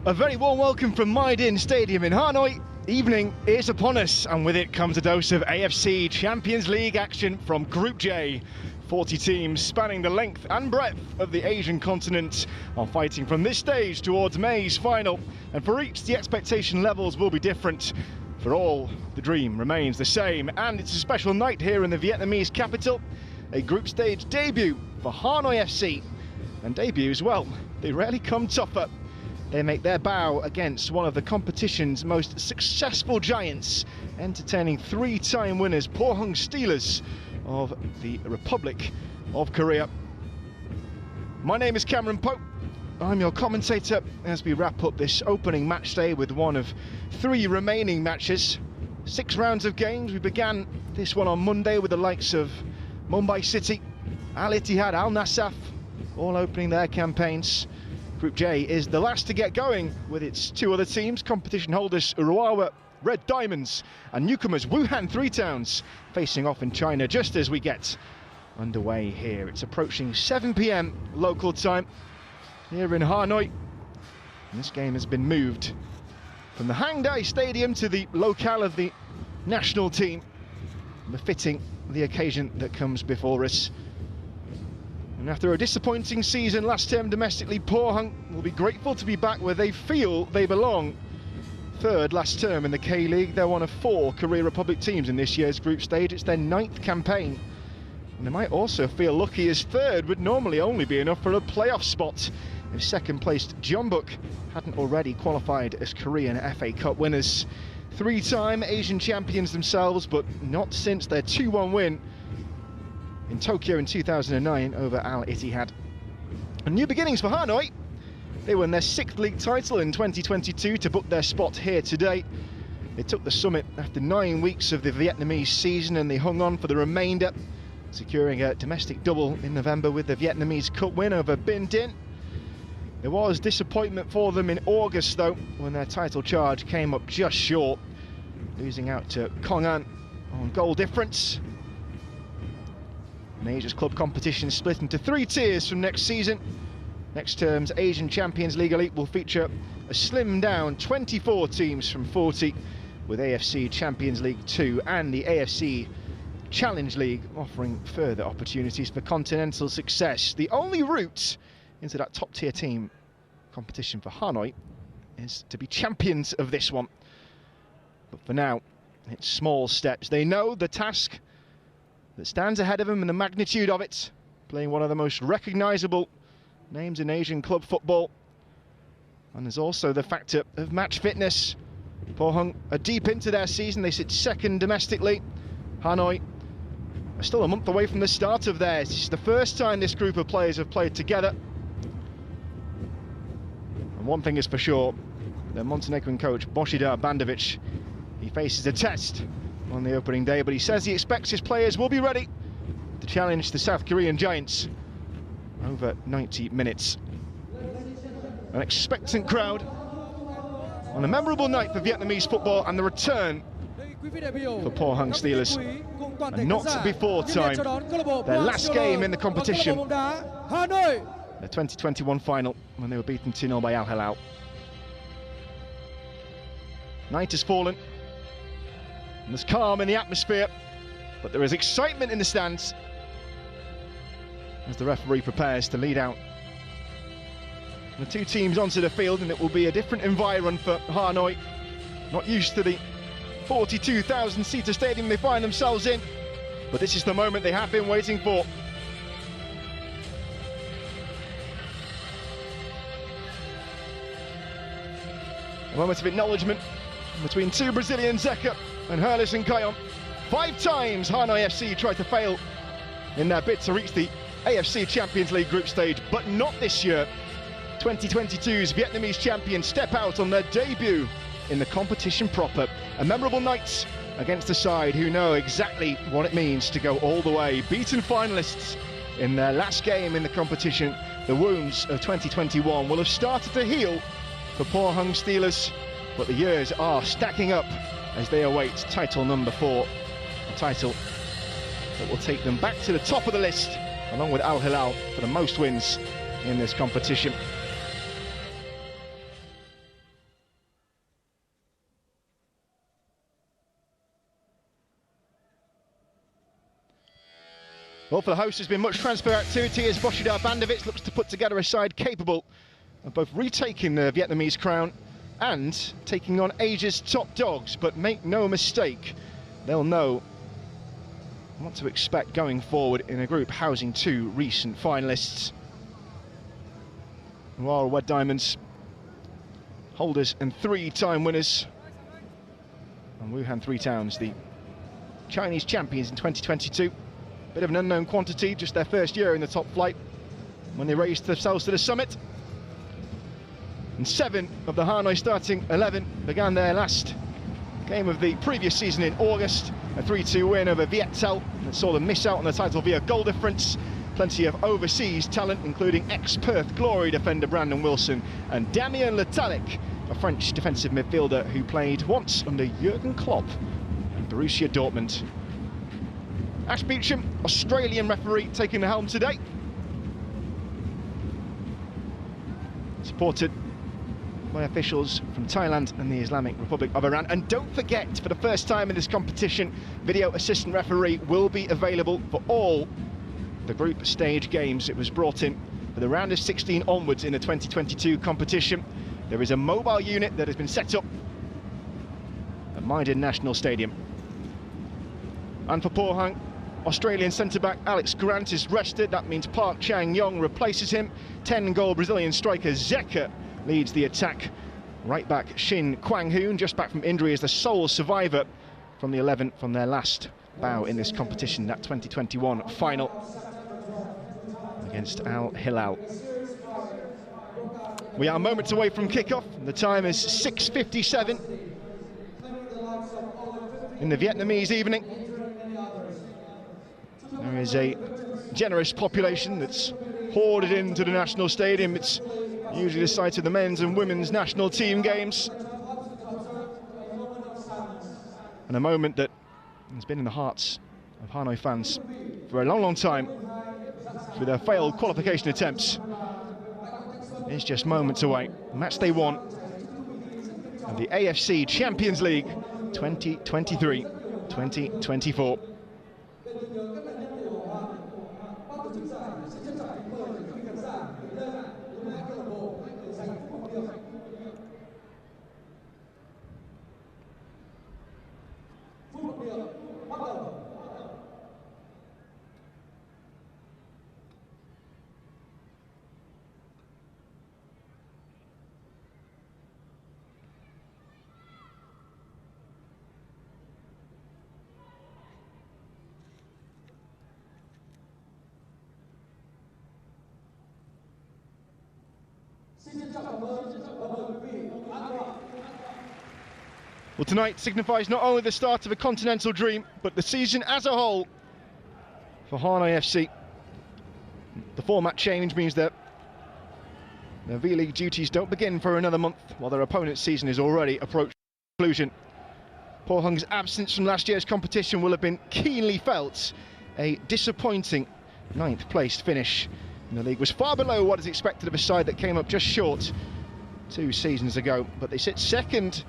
A very warm welcome from Maidin Stadium in Hanoi. Evening is upon us, and with it comes a dose of AFC Champions League action from Group J. 40 teams spanning the length and breadth of the Asian continent are fighting from this stage towards May's final, and for each the expectation levels will be different. For all, the dream remains the same, and it's a special night here in the Vietnamese capital. A group stage debut for Hanoi FC, and debuts, well, they rarely come tougher. They make their bow against one of the competition's most successful giants, entertaining three-time winners Pohang Steelers of the Republic of Korea. My name is Cameron Pope. I'm your commentator as we wrap up this opening match day with one of three remaining matches. 6 rounds of games. We began this one on Monday with the likes of Mumbai City, Al Ittihad, Al Nassaf, all opening their campaigns. Group J is the last to get going with its 2 other teams, competition holders Urawa Red Diamonds and newcomers Wuhan Three Towns facing off in China just as we get underway here. It's approaching 7 p.m. local time here in Hanoi. And this game has been moved from the Hangdai Stadium to the locale of the national team, befitting the occasion that comes before us. And after a disappointing season last term domestically, Pohang will be grateful to be back where they feel they belong. Third last term in the K-League, they're one of 4 Korea Republic teams in this year's group stage. It's their 9th campaign. And they might also feel lucky, as third would normally only be enough for a playoff spot if second-placed Jeonbuk hadn't already qualified as Korean FA Cup winners. 3-time Asian champions themselves, but not since their 2-1 win in Tokyo in 2009 over Al Ittihad. And new beginnings for Hanoi. They won their 6th league title in 2022 to book their spot here today. They took the summit after 9 weeks of the Vietnamese season, and they hung on for the remainder, securing a domestic double in November with the Vietnamese Cup win over Binh Dinh. There was disappointment for them in August though, when their title charge came up just short, losing out to Công An on goal difference. And Asia's club competition split into 3 tiers from next season. Next term's Asian Champions League Elite will feature a slimmed down 24 teams from 40, with AFC Champions League 2 and the AFC Challenge League offering further opportunities for continental success. The only route into that top tier team competition for Hanoi is to be champions of this one. But for now, it's small steps. They know the task that stands ahead of them and the magnitude of it, playing one of the most recognisable names in Asian club football. And there's also the factor of match fitness. Pohang are deep into their season. They sit 2nd domestically. Hanoi are still a month away from the start of theirs. This is the first time this group of players have played together. And one thing is for sure, their Montenegrin coach Božidar Bandović, he faces a test on the opening day, but he says he expects his players will be ready to challenge the South Korean giants over 90 minutes. An expectant crowd on a memorable night for Vietnamese football, and the return for Pohang Steelers, and not before time. Their last game in the competition, the 2021 final, when they were beaten 2-0 by Al Hilal. Night has fallen, and there's calm in the atmosphere, but there is excitement in the stands as the referee prepares to lead out the 2 teams onto the field, and it will be a different environment for Hanoi. Not used to the 42,000-seater stadium they find themselves in, but this is the moment they have been waiting for. A moment of acknowledgement between 2 Brazilians, Zeca and Herlison Cayon. 5 times Hanoi FC tried to fail in their bid to reach the AFC Champions League group stage, but not this year. 2022's Vietnamese champions step out on their debut in the competition proper. A memorable night against a side who know exactly what it means to go all the way. Beaten finalists in their last game in the competition, the wounds of 2021 will have started to heal for Pohang Steelers, but the years are stacking up as they await title number 4, a title that will take them back to the top of the list, along with Al Hilal, for the most wins in this competition. Well, for the hosts, there's been much transfer activity as Boshidar Bandovic looks to put together a side capable of both retaking the Vietnamese crown and taking on Asia's top dogs. But make no mistake, they'll know what to expect going forward in a group housing 2 recent finalists. Royal Red Diamonds, holders and 3-time winners. And Wuhan 3 Towns, the Chinese champions in 2022. Bit of an unknown quantity, just their first year in the top flight when they raised themselves to the summit. And 7 of the Hanoi starting 11 began their last game of the previous season in August. A 3-2 win over Vietel that saw them miss out on the title via goal difference. Plenty of overseas talent, including ex-Perth Glory defender Brandon Wilson and Damien Letalic, a French defensive midfielder who played once under Jurgen Klopp and Borussia Dortmund. Ash Beecham, Australian referee, taking the helm today. Supported by officials from Thailand and the Islamic Republic of Iran. And don't forget, for the first time in this competition, video assistant referee will be available for all the group stage games. It was brought in for the round of 16 onwards in the 2022 competition. There is a mobile unit that has been set up at Maidan National Stadium. And for Pohang, Australian centre-back Alex Grant is rested. That means Park Chang-yong replaces him. 10-goal Brazilian striker Zeca leads the attack. Right back Shin Kwang-hoon, just back from injury, is the sole survivor from the 11 from their last bow in this competition, that 2021 final against Al Hilal. We are moments away from kickoff. The time is 6:57 in the Vietnamese evening. There is a generous population that's hoarded into the national stadium. It's usually the site of the men's and women's national team games. And a moment that has been in the hearts of Hanoi fans for a long, long time through their failed qualification attempts. It's just moments away. Match day 1 of the AFC Champions League 2023-2024. Well, tonight signifies not only the start of a continental dream, but the season as a whole for Hanoi FC. The format change means that their V-League duties don't begin for another month, while their opponent's season is already approaching conclusion. Pohang's absence from last year's competition will have been keenly felt. A disappointing 9th placed finish in the league was far below what is expected of a side that came up just short 2 seasons ago, but they sit second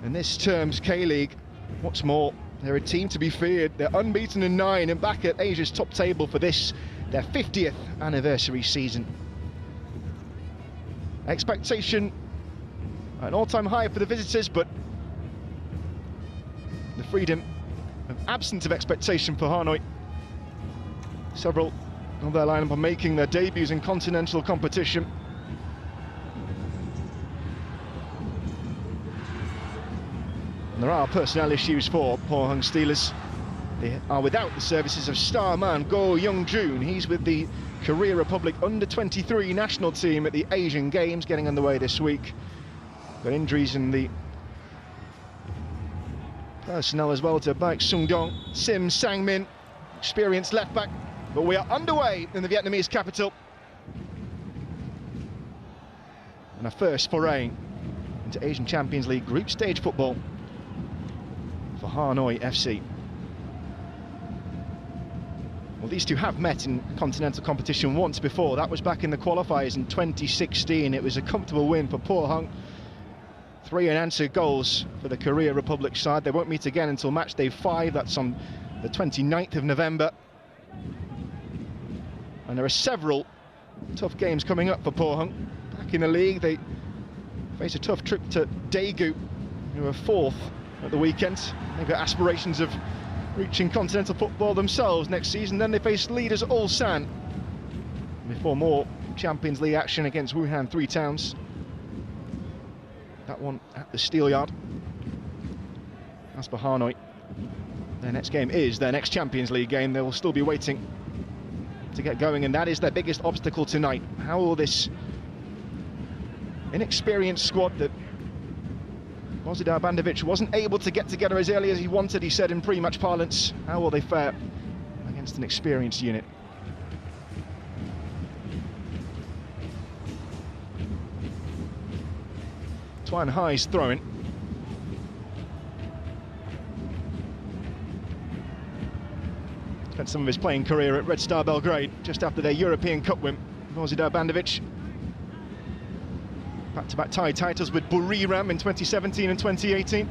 in this term's K-League. What's more, they're a team to be feared. They're unbeaten in 9 and back at Asia's top table for this, their 50th anniversary season. Expectation an all-time high for the visitors, but the freedom of absence of expectation for Hanoi. Several of their lineup are making their debuts in continental competition. And there are personnel issues for Pohang Steelers. They are without the services of star man Go Young-joon. He's with the Korea Republic under-23 national team at the Asian Games getting underway this week. Got injuries in the personnel as well to Baek Sung-dong, Sim Sang-min, experienced left-back. But we are underway in the Vietnamese capital. And a first foray into Asian Champions League group stage football for Hanoi FC. Well, these two have met in continental competition once before. That was back in the qualifiers in 2016. It was a comfortable win for Pohang. 3 unanswered goals for the Korea Republic side. They won't meet again until match day 5. That's on the 29th of November. And there are several tough games coming up for Pohang. Back in the league, they face a tough trip to Daegu, who are 4th at the weekend. They've got aspirations of reaching continental football themselves next season. Then they face leaders Ulsan before more Champions League action against Wuhan Three Towns. That one at the Steel Yard. As for Hanoi, their next game is their next Champions League game. They will still be waiting to get going, and that is their biggest obstacle tonight. How will this inexperienced squad that Bozidar Bandovic wasn't able to get together as early as he wanted, he said in pre-match parlance, how will they fare against an experienced unit? Twan Hai's throwing. Spent some of his playing career at Red Star Belgrade just after their European Cup win. Bozidar Bandovic. Back-to-back tie titles with Buriram in 2017 and 2018.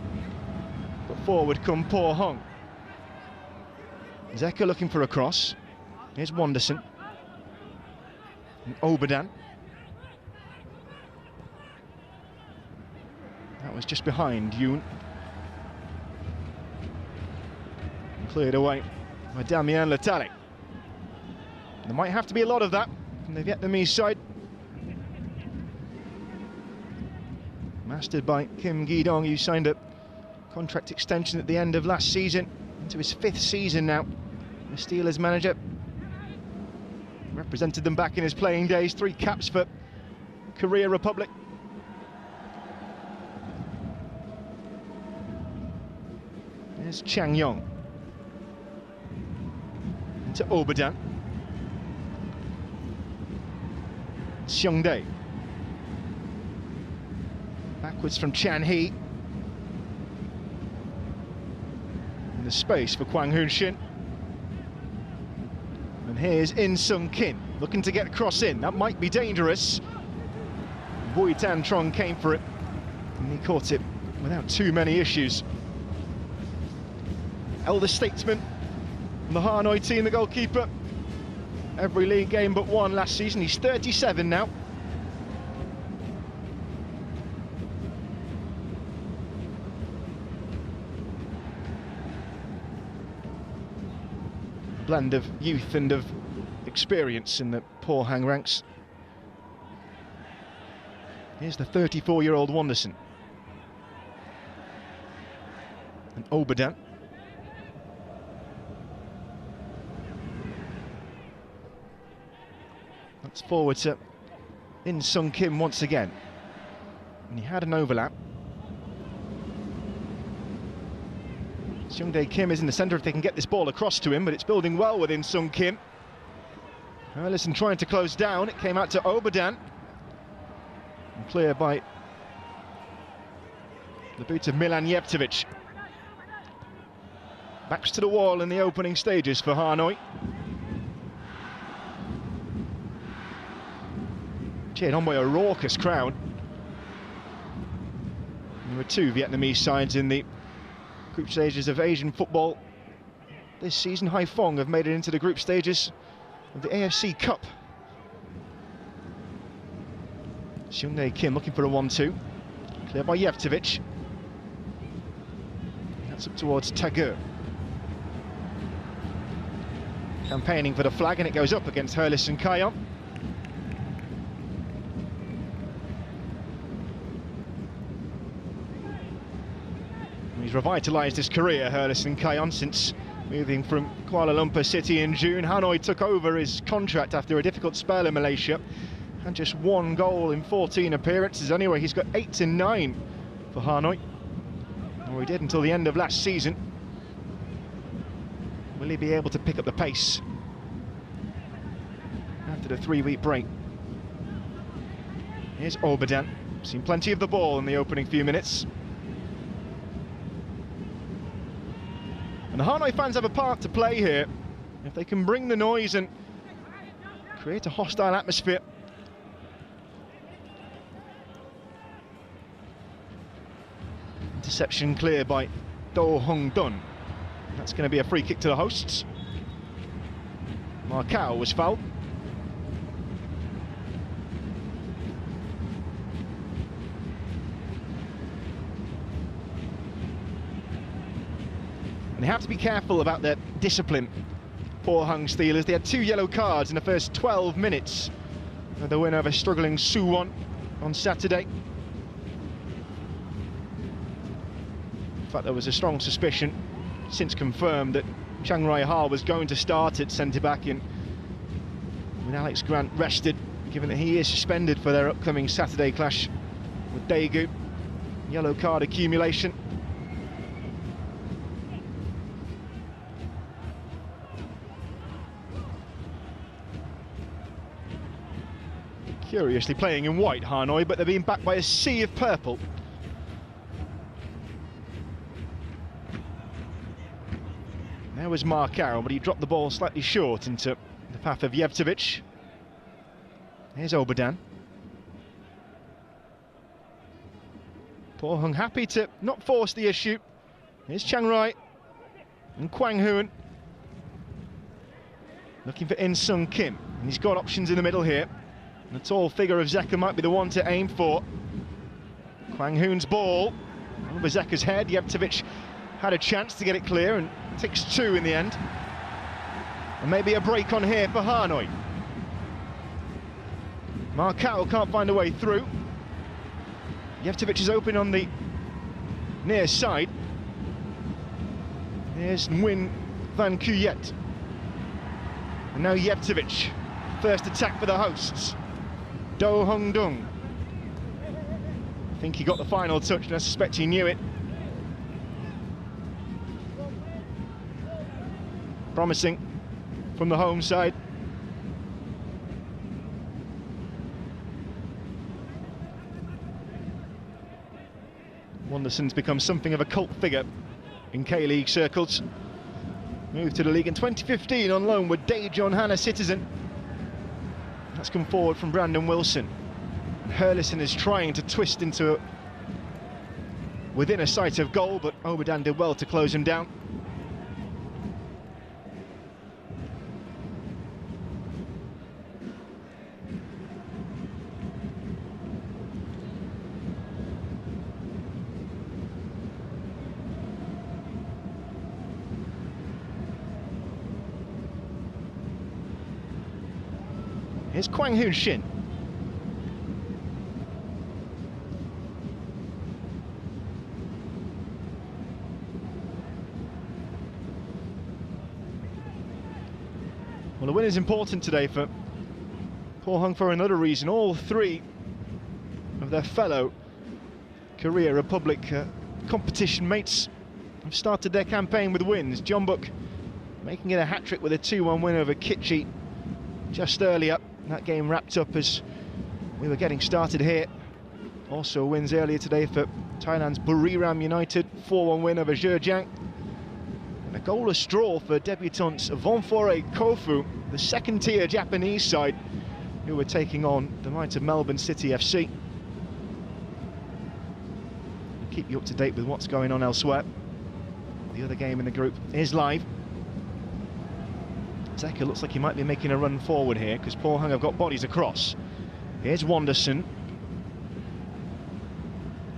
But forward come Pohang. Zeka looking for a cross. Here's Wanderson. And Obadan. That was just behind Yoon. Cleared away by Damien Latale. There might have to be a lot of that from the Vietnamese side. Mastered by Kim Gi-dong, who signed a contract extension at the end of last season, into his 5th season now. The Steelers manager represented them back in his playing days, 3 caps for Korea Republic. There's Chang Yong. To Obadan. Seung Dae. Backwards from Chan Hee. In the space for Kwang Hoon Shin. And here's In Sung Kin, looking to get a cross in. That might be dangerous. Bui Tan Trong came for it, and he caught it without too many issues. Elder statesman from the Hanoi team, the goalkeeper. Every league game but one last season. He's 37 now. Blend of youth and of experience in the Pohang ranks. Here's the 34-year-old Wanderson. And Obadan. That's forward to In Sung Kim once again. And he had an overlap. Seung Dae Kim is in the centre if they can get this ball across to him, but it's building well within Sung Kim. Ellison trying to close down. It came out to Obadan. And clear by the boot of Milan Jevtovic. Backs to the wall in the opening stages for Hanoi. Cheered on by a raucous crowd. There were 2 Vietnamese sides in the group stages of Asian football this season. Haiphong have made it into the group stages of the AFC Cup. Seung Dae Kim looking for a 1-2. Clear by Jevtovic. That's up towards Tagur. Campaigning for the flag, and it goes up against Hurlis and Kayon. He's revitalised his career, Hurlis and Kayon, since moving from Kuala Lumpur City in June. Hanoi took over his contract after a difficult spell in Malaysia. And just 1 goal in 14 appearances. Anyway, he's got 8 in 9 for Hanoi. Or he did until the end of last season. Will he be able to pick up the pace after the 3-week break? Here's Obadan. Seen plenty of the ball in the opening few minutes. And the Hanoi fans have a part to play here. If they can bring the noise and create a hostile atmosphere. Interception clear by Do Hong Dun. That's going to be a free kick to the hosts. Marcao was fouled. They have to be careful about their discipline. Pohang Steelers, they had 2 yellow cards in the first 12 minutes. The win over struggling Suwon on Saturday. In fact, there was a strong suspicion, since confirmed, that Chang Rai-ha was going to start at centre-back with Alex Grant rested, given that he is suspended for their upcoming Saturday clash with Daegu. Yellow card accumulation. Curiously playing in white, Hanoi, but they're being backed by a sea of purple. There was Markow, but he dropped the ball slightly short into the path of Jevtovic. Here's Obadan. Pohang happy to not force the issue. Here's Chiang Rai and Kwang Hoon. Looking for In Sung Kim, and he's got options in the middle here. The tall figure of Zeka might be the one to aim for. Kwang Hoon's ball over Zeka's head. Jevtovic had a chance to get it clear and takes 2 in the end. And maybe a break on here for Hanoi. Markow can't find a way through. Jevtovic is open on the near side. Here's Nguyen Van Kuyet. And now Jevtovic. First attack for the hosts. Do Hung Dung. I think he got the final touch, and I suspect he knew it. Promising from the home side. Wanderson's become something of a cult figure in K-League circles. Moved to the league in 2015 on loan with Daejeon Hana Citizen. That's come forward from Brandon Wilson. Hurlison is trying to twist into within a sight of goal, but Obadan did well to close him down. Here's Kwang Hoon Shin. Well, the win is important today for Pohang for another reason. All 3 of their fellow Korea Republic competition mates have started their campaign with wins. Jeonbuk making it a hat-trick with a 2-1 win over Kitchee just earlier. That game wrapped up as we were getting started here. Also wins earlier today for Thailand's Buriram United, 4-1 win over Zhejiang. And a goalless draw for debutants Vomphore Kofu, the second-tier Japanese side, who were taking on the might of Melbourne City FC. We'll keep you up to date with what's going on elsewhere. The other game in the group is live. Zeka looks like he might be making a run forward here, because Pohang have got bodies across. Here's Wanderson.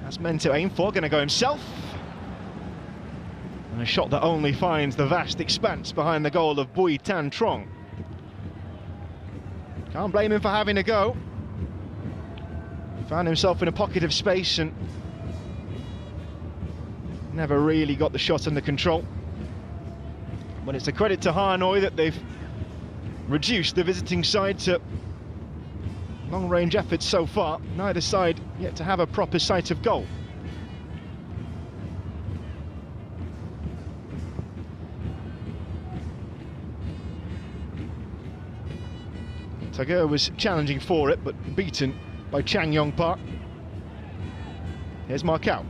That's meant to aim for, going to go himself. And a shot that only finds the vast expanse behind the goal of Bui Tan Trong. Can't blame him for having a go. Found himself in a pocket of space and never really got the shot under control. But it's a credit to Hanoi that they've reduced the visiting side to long-range efforts so far. Neither side yet to have a proper sight of goal. Tager was challenging for it, but beaten by Chang Yong Park. Here's Markow.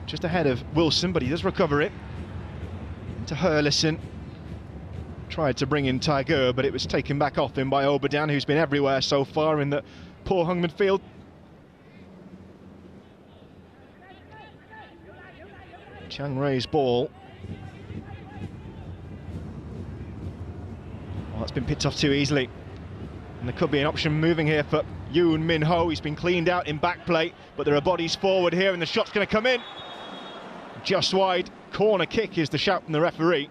Just ahead of Wilson, but he does recover it. Into Hurlison. Tried to bring in Tager, but it was taken back off him by Obadan, who's been everywhere so far in the Pohang midfield. Chang Rai's ball. Well, that's been picked off too easily. And there could be an option moving here for Yoon Min Ho. He's been cleaned out in back play, but there are bodies forward here, and the shot's going to come in. just wide. Corner kick is the shout from the referee.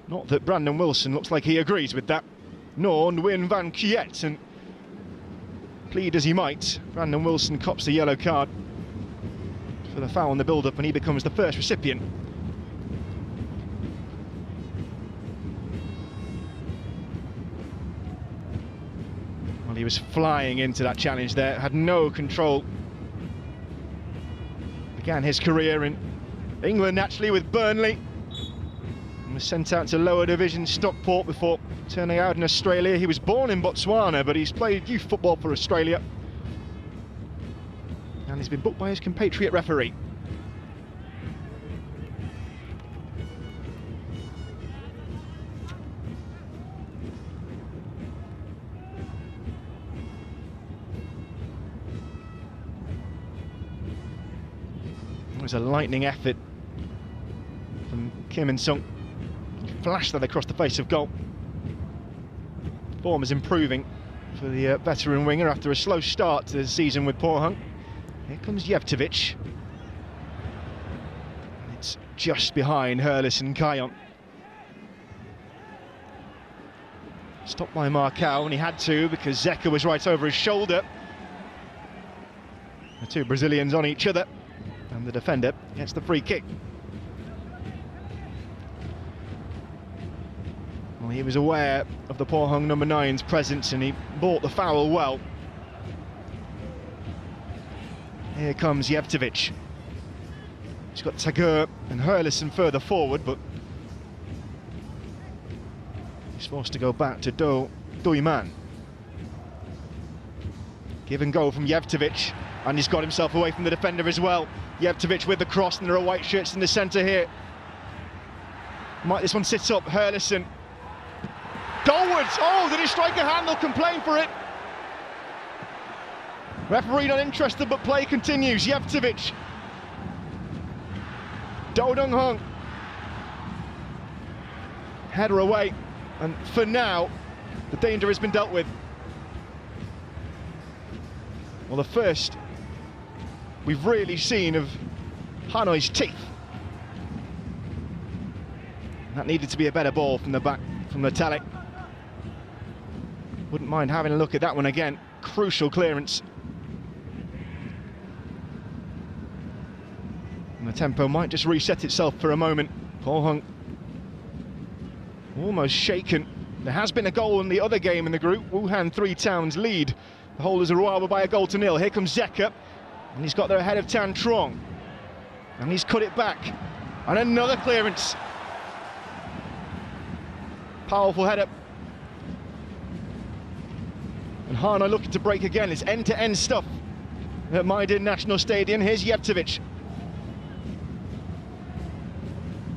Not that Brandon Wilson looks like he agrees with that, nor Nguyen Van Kiet, and plead as he might, Brandon Wilson cops the yellow card for the foul in the build-up, and he becomes the first recipient. Well, he was flying into that challenge there, had no control. Began his career in England, actually, with Burnley, and was sent out to lower division Stockport before turning out in Australia. He was born in Botswana, but he's played youth football for Australia, and he's been booked by his compatriot referee. It was a lightning effort from Kim In-sung. Flashed that across the face of goal. Form is improving for the veteran winger after a slow start to the season with Pohang. Here comes Jevtovic. It's just behind Hurlis and Kayon. Stopped by Marcao, and he had to because Zeka was right over his shoulder. The two Brazilians on each other, and the defender gets the free kick. Well, he was aware of the Pohang number 9's presence, and he bought the foul well. Here comes Jevtovic. He's got Tagur and Hurlison further forward, but he's forced to go back to Doiman. Give and go from Jevtovic, and he's got himself away from the defender as well. Jevtovic with the cross, and there are white shirts in the centre here. Might this one sit up? Hurlison. Goalwards! Oh, did he strike a hand? They'll complain for it. Referee not interested, but play continues. Jevtovic. Do Dong Hong. Header away, and for now, the danger has been dealt with. Well, the first we've really seen of Hanoi's teeth. That needed to be a better ball from the back, from the Talik. Wouldn't mind having a look at that one again. Crucial clearance. And the tempo might just reset itself for a moment. Pohang almost shaken. There has been a goal in the other game in the group. Wuhan Three Towns lead the holders of Ruawa by a goal to nil. Here comes Zeka, and he's got there ahead of Tan Trong, and he's cut it back. And another clearance. Powerful header. And Hanoi looking to break again. It's end-to-end stuff at Maidin National Stadium. Here's Jevtovic.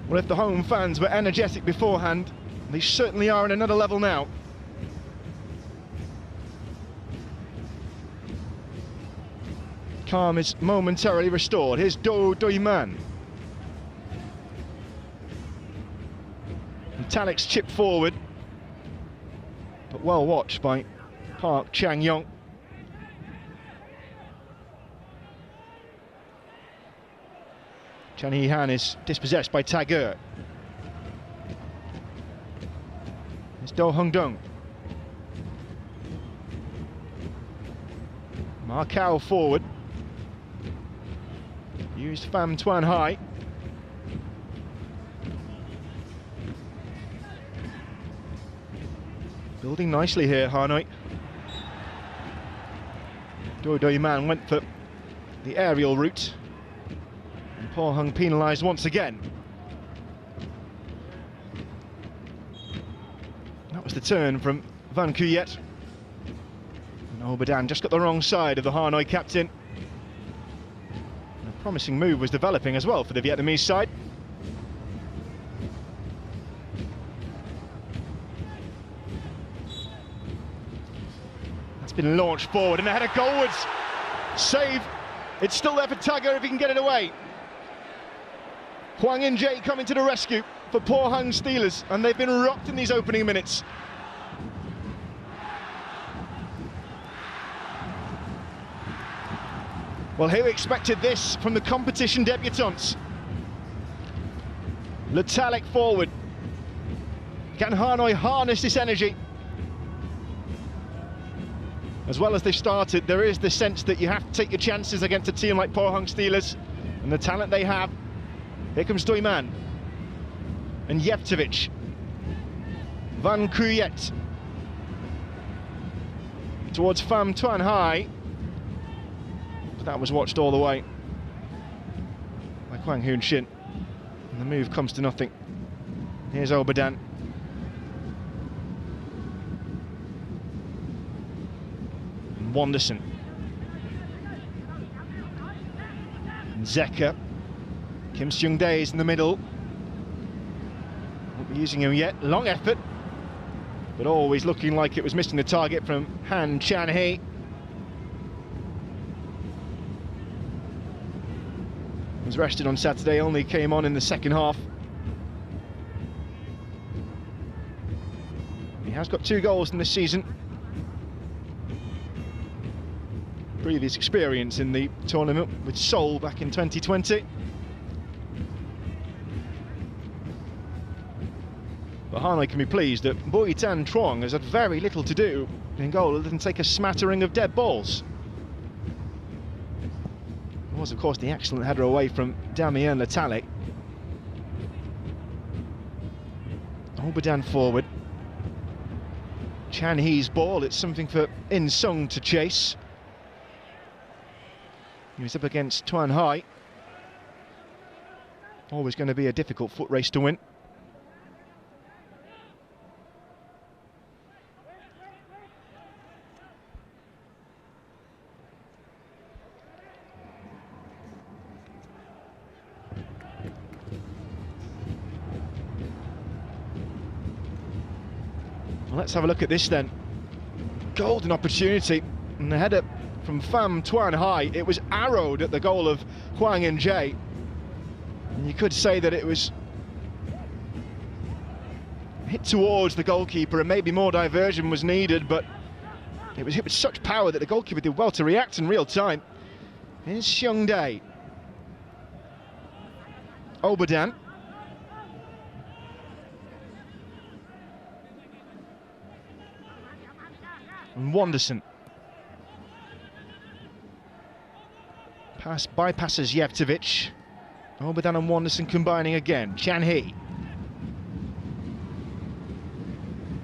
Well, if the home fans were energetic beforehand, they certainly are on another level now. Calm is momentarily restored. Here's Doiman. And Talik's chipped forward, but well watched by Park Chang-yong. Chan Hee-han is dispossessed by Tagur. It's Do Hung-dong. Marcao forward. Used Pham Tuan Hai. Building nicely here, Hanoi. Do Doiman went for the aerial route. And Pohang penalised once again. That was the turn from Van Kuyet. And Obadan just got the wrong side of the Hanoi captain. And a promising move was developing as well for the Vietnamese side. That's been launched forward, and they had a goalwards save. It's still there for Tagur if he can get it away. Hwang In-jae coming to the rescue for Pohang Steelers, and they've been rocked in these opening minutes. Well, who expected this from the competition debutants? Letalik forward. Can Hanoi harness this energy? As well as they've started, there is the sense that you have to take your chances against a team like Pohang Steelers and the talent they have. Here comes Doiman and Jevtovic. Van Kuyet towards Pham Tuan Hai. But that was watched all the way by Kwang Hoon Shin. And the move comes to nothing. Here's Obadan. And Wanderson. And Zeka. Kim Seung Dae is in the middle. Won't be using him yet. Long effort, but always looking like it was missing the target from Han Chan-hee. Was rested on Saturday, only came on in the second half. He has got 2 goals in this season. Previous experience in the tournament with Seoul back in 2020. But Hanoi can be pleased that Bui Tan Truong has had very little to do in goal other than take a smattering of dead balls. It was, of course, the excellent header away from Damien Letalik. Obadan forward. Chan-hee's ball, it's something for In Sung to chase. He was up against Tuan Hai. Always going to be a difficult foot race to win. Let's have a look at this then. Golden opportunity, and the header from Pham Tuan Hai. It was arrowed at the goal of Hwang In-jae. And you could say that it was hit towards the goalkeeper and maybe more diversion was needed, but it was hit with such power that the goalkeeper did well to react in real time. Here's Seung Dae. Obadan. And Wanderson. Pass bypasses Jevtovic. Obadan and Wanderson combining again. Chan-hee.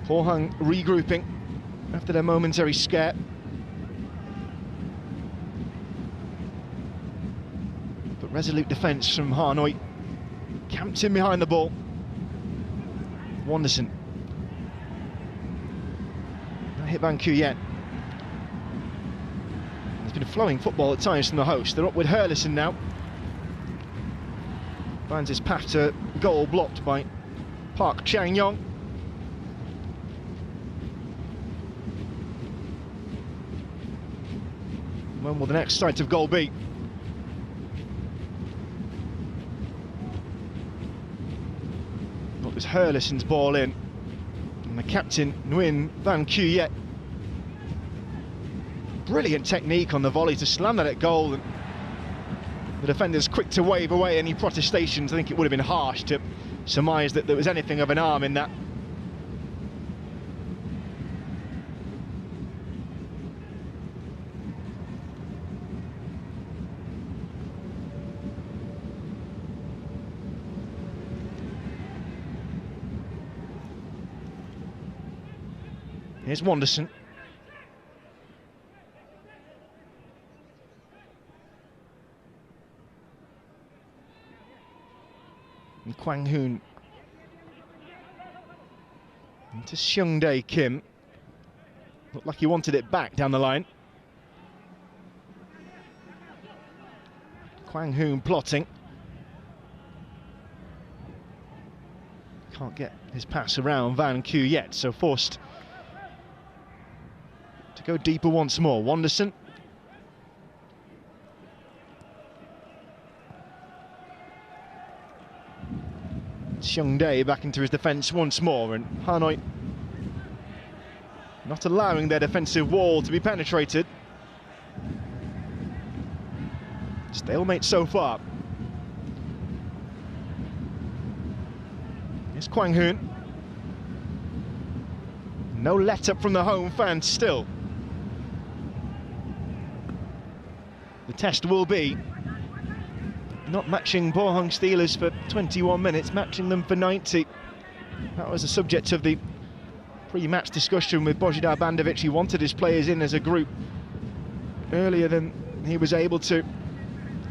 Pohang regrouping after their momentary scare. But resolute defence from Hanoi. Camped in behind the ball. Wanderson. Hit Van Kuyet. There's been a flowing football at times from the host. They're up with Herlison now. Finds his path to goal blocked by Park Chang-yong. When will the next sight of goal be? What was Herlison's ball in? And the captain, Nguyen Van Kuyet. Brilliant technique on the volley to slam that at goal. And the defender's quick to wave away any protestations. I think it would have been harsh to surmise that there was anything of an arm in that. Here's Wanderson. And Kwang Hoon. Into Seung Dae Kim. Looked like he wanted it back down the line. Kwang Hoon plotting. Can't get his pass around Van Kuyet, so forced to go deeper once more. Wanderson. Seung Dae back into his defence once more, and Hanoi not allowing their defensive wall to be penetrated. Stalemate so far. It's Kwang Hoon. No let up from the home fans still. The test will be not matching Pohang Steelers for 21 minutes, matching them for 90. That was the subject of the pre-match discussion with Božidar Bandović. He wanted his players in as a group earlier than he was able to.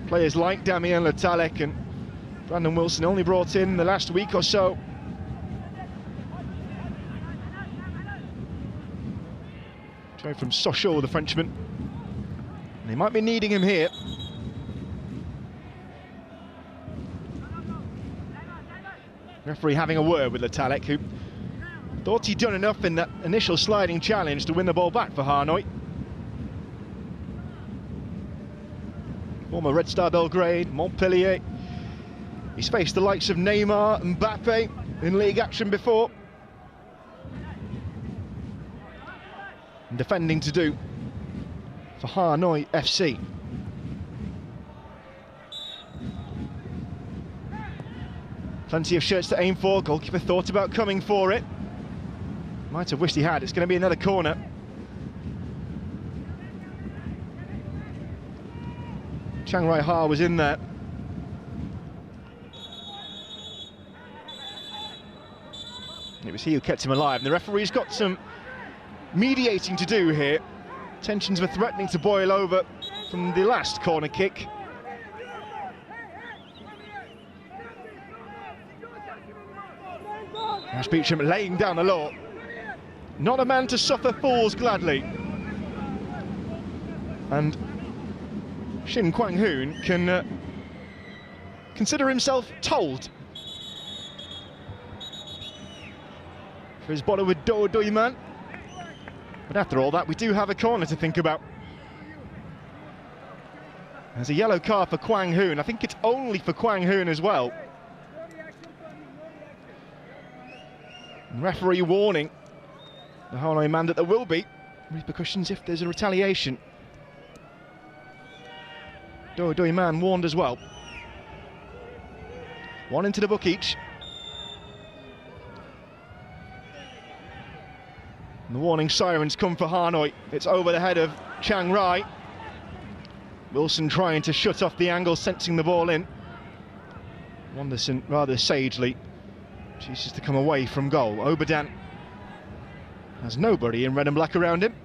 Players like Damian Letalek and Brandon Wilson only brought in the last week or so. Try from Sochaux, the Frenchman. And they might be needing him here. Referee having a word with Letalek, who thought he'd done enough in that initial sliding challenge to win the ball back for Hanoi. Former Red Star Belgrade, Montpellier. He's faced the likes of Neymar and Mbappe in league action before. And defending to do for Hanoi FC. Plenty of shirts to aim for. Goalkeeper thought about coming for it. Might have wished he had. It's going to be another corner. Chiang Rai-ha was in there. It was he who kept him alive. And the referee's got some mediating to do here. Tensions were threatening to boil over from the last corner kick. Ash Beecham laying down the law. Not a man to suffer fools gladly. And Shin Kwang Hoon can consider himself told. For his bottle with Do Doi Man. But after all that, we do have a corner to think about. There's a yellow card for Kwang Hoon. I think it's only for Kwang Hoon as well. And referee warning the Hanoi man that there will be repercussions if there's a retaliation. Do Doi Man warned as well. One into the book each. And the warning sirens come for Hanoi. It's over the head of Chiang Rai. Wilson trying to shut off the angle, sensing the ball in. Wanderson rather sagely chooses to come away from goal. Obadan has nobody in red and black around him.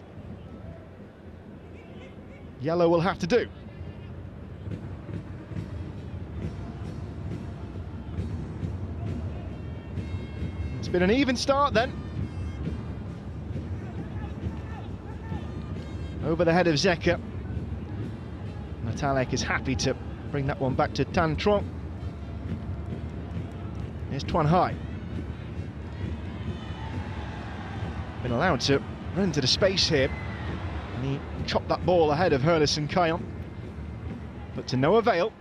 Yellow will have to do. It's been an even start then. Over the head of Zeka. Letalek is happy to bring that one back to Tan Truong. Here's Tuan Hai. Been allowed to run into the space here. And he chopped that ball ahead of Herlison Kayon. But to no avail.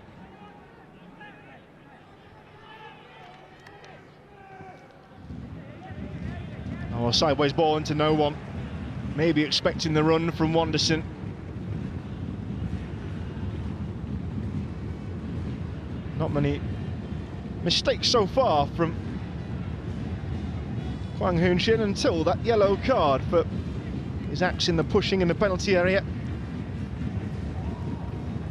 Oh, a sideways ball into no one. Maybe expecting the run from Wanderson. Not many mistakes so far from Kwang Hoon Shin until that yellow card for his acts in the pushing in the penalty area.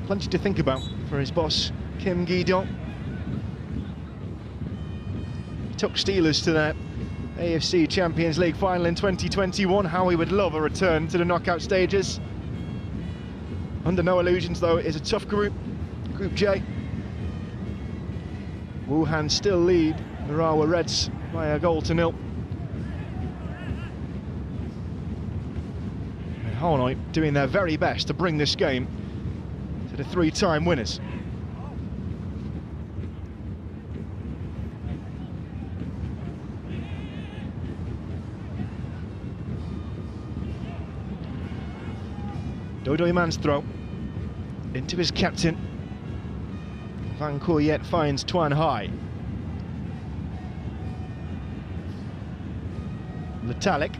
Plenty to think about for his boss, Kim Gi-dong. He took Steelers to their AFC Champions League final in 2021. How he would love a return to the knockout stages. Under no illusions though, it is a tough group, Group J. Wuhan still lead the Urawa Reds by a goal to nil. And Hanoi doing their very best to bring this game to the three-time winners. Do Doi Man's throw into his captain. Van Kooyet finds Tuan Hai. Letalek.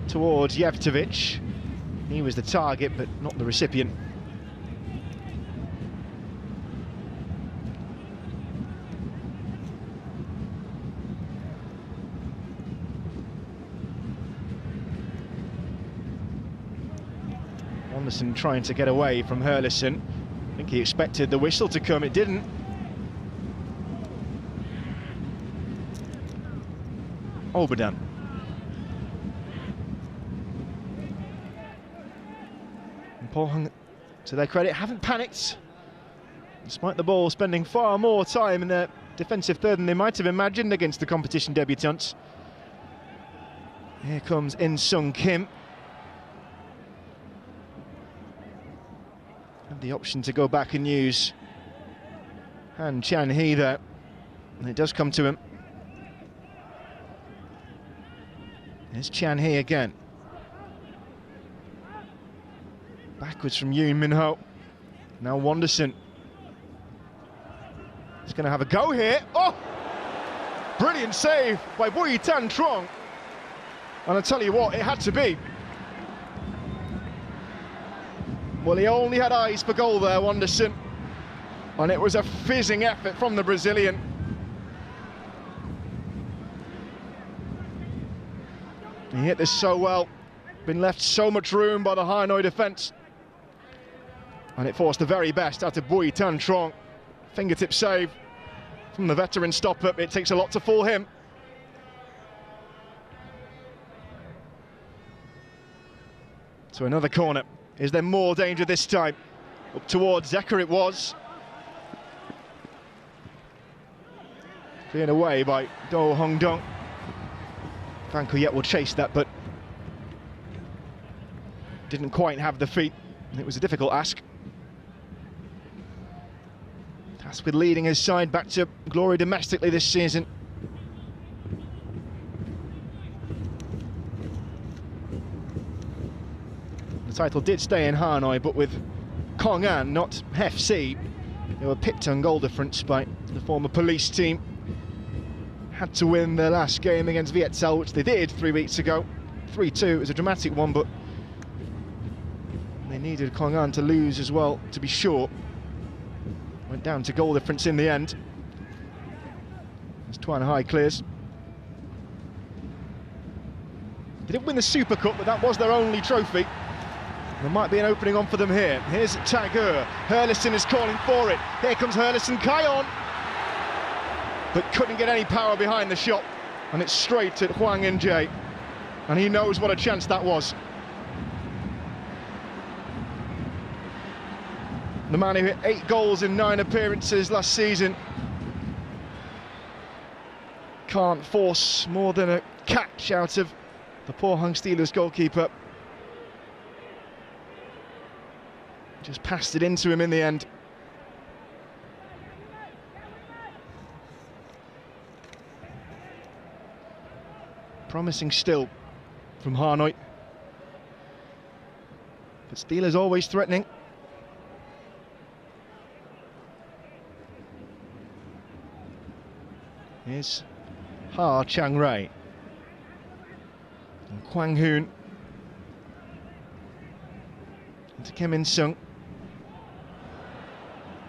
Towards Jevtovic. He was the target, but not the recipient. Anderson trying to get away from Hurlison. I think he expected the whistle to come, it didn't. Oberdan. And Pohang, to their credit, haven't panicked, despite the ball spending far more time in their defensive third than they might have imagined against the competition debutants. Here comes In Sung Kim. Had the option to go back and use Han Chan Hee there, and it does come to him. There's Chan Hee again. Backwards from Yoon Min Ho. Now Wanderson. He's going to have a go here. Oh! Brilliant save by Bui Tan Trong. And I tell you what, it had to be. Well, he only had eyes for goal there, Wanderson. And it was a fizzing effort from the Brazilian. He hit this so well. Been left so much room by the Hanoi defence. And it forced the very best out of Bui Tan Trong. Fingertip save from the veteran stopper. It takes a lot to fool him. So another corner. Is there more danger this time? Up towards Zeka it was. Cleared away by Do Hong Dong. Van Kuyet will chase that, but didn't quite have the feet. It was a difficult ask. Tasked with leading his side back to glory domestically this season. The title did stay in Hanoi, but with Kong An, not FC. They were pipped on goal difference by the former police team. Had to win their last game against Viettel, which they did 3 weeks ago. 3-2, it was a dramatic one, but they needed Kong An to lose as well, to be sure. Went down to goal difference in the end. As Tuan Hai clears. They didn't win the Super Cup, but that was their only trophy. There might be an opening on for them here. Here's Tagur. Hurlison is calling for it. Here comes Hurlison. Kion! But couldn't get any power behind the shot. And it's straight at Hwang In-jae. And he knows what a chance that was. The man who hit 8 goals in 9 appearances last season can't force more than a catch out of the Pohang Steelers goalkeeper. Just passed it into him in the end. Promising still from Hanoi. But Steelers always threatening. Here's Ha Chang Rai. And Kwang Hoon. To Kim In Sung.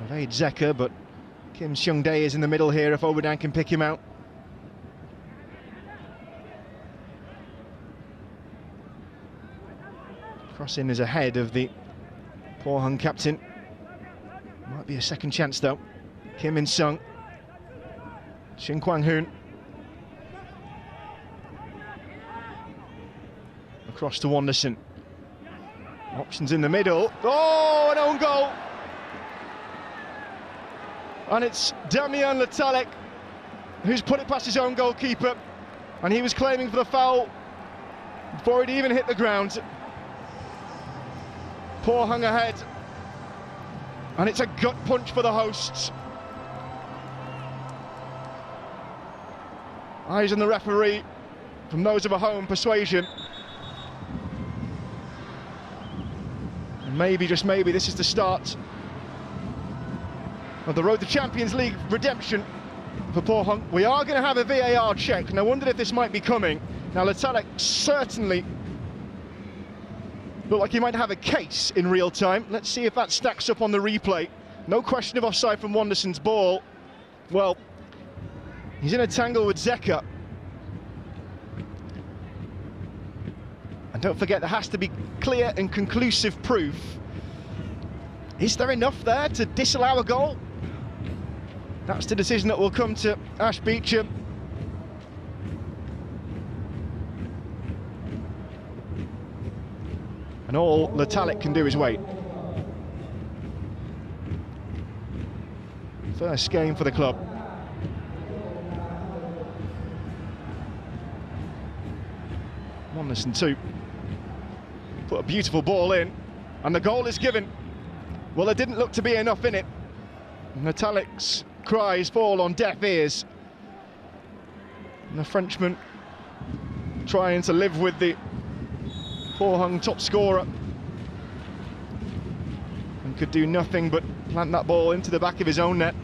Evade Zeka, but Kim Seung Dae is in the middle here if Oberdan can pick him out. Crossing is ahead of the Pohang captain. Might be a second chance though. Kim In Sung. Shin Kwang Hoon. Across to Wanderson. Options in the middle. Oh, an own goal! And it's Damian Letalek who's put it past his own goalkeeper, and he was claiming for the foul before it even hit the ground. Pohang ahead, and it's a gut punch for the hosts. Eyes on the referee from those of a home persuasion. And maybe, just maybe, this is the start of the road to Champions League redemption for Pohang. We are going to have a VAR check, and I wondered if this might be coming. Now, Letalek certainly looked like he might have a case in real time. Let's see if that stacks up on the replay. No question of offside from Wanderson's ball. Well, he's in a tangle with Zeka. And don't forget, there has to be clear and conclusive proof. Is there enough there to disallow a goal? That's the decision that will come to Ash Beecham. And all Letalic can do is wait. First game for the club. Wanderson 2. Put a beautiful ball in, and the goal is given. Well, there didn't look to be enough in it. Letalic's cries fall on deaf ears. And the Frenchman trying to live with the Pohang top scorer, and could do nothing but plant that ball into the back of his own net.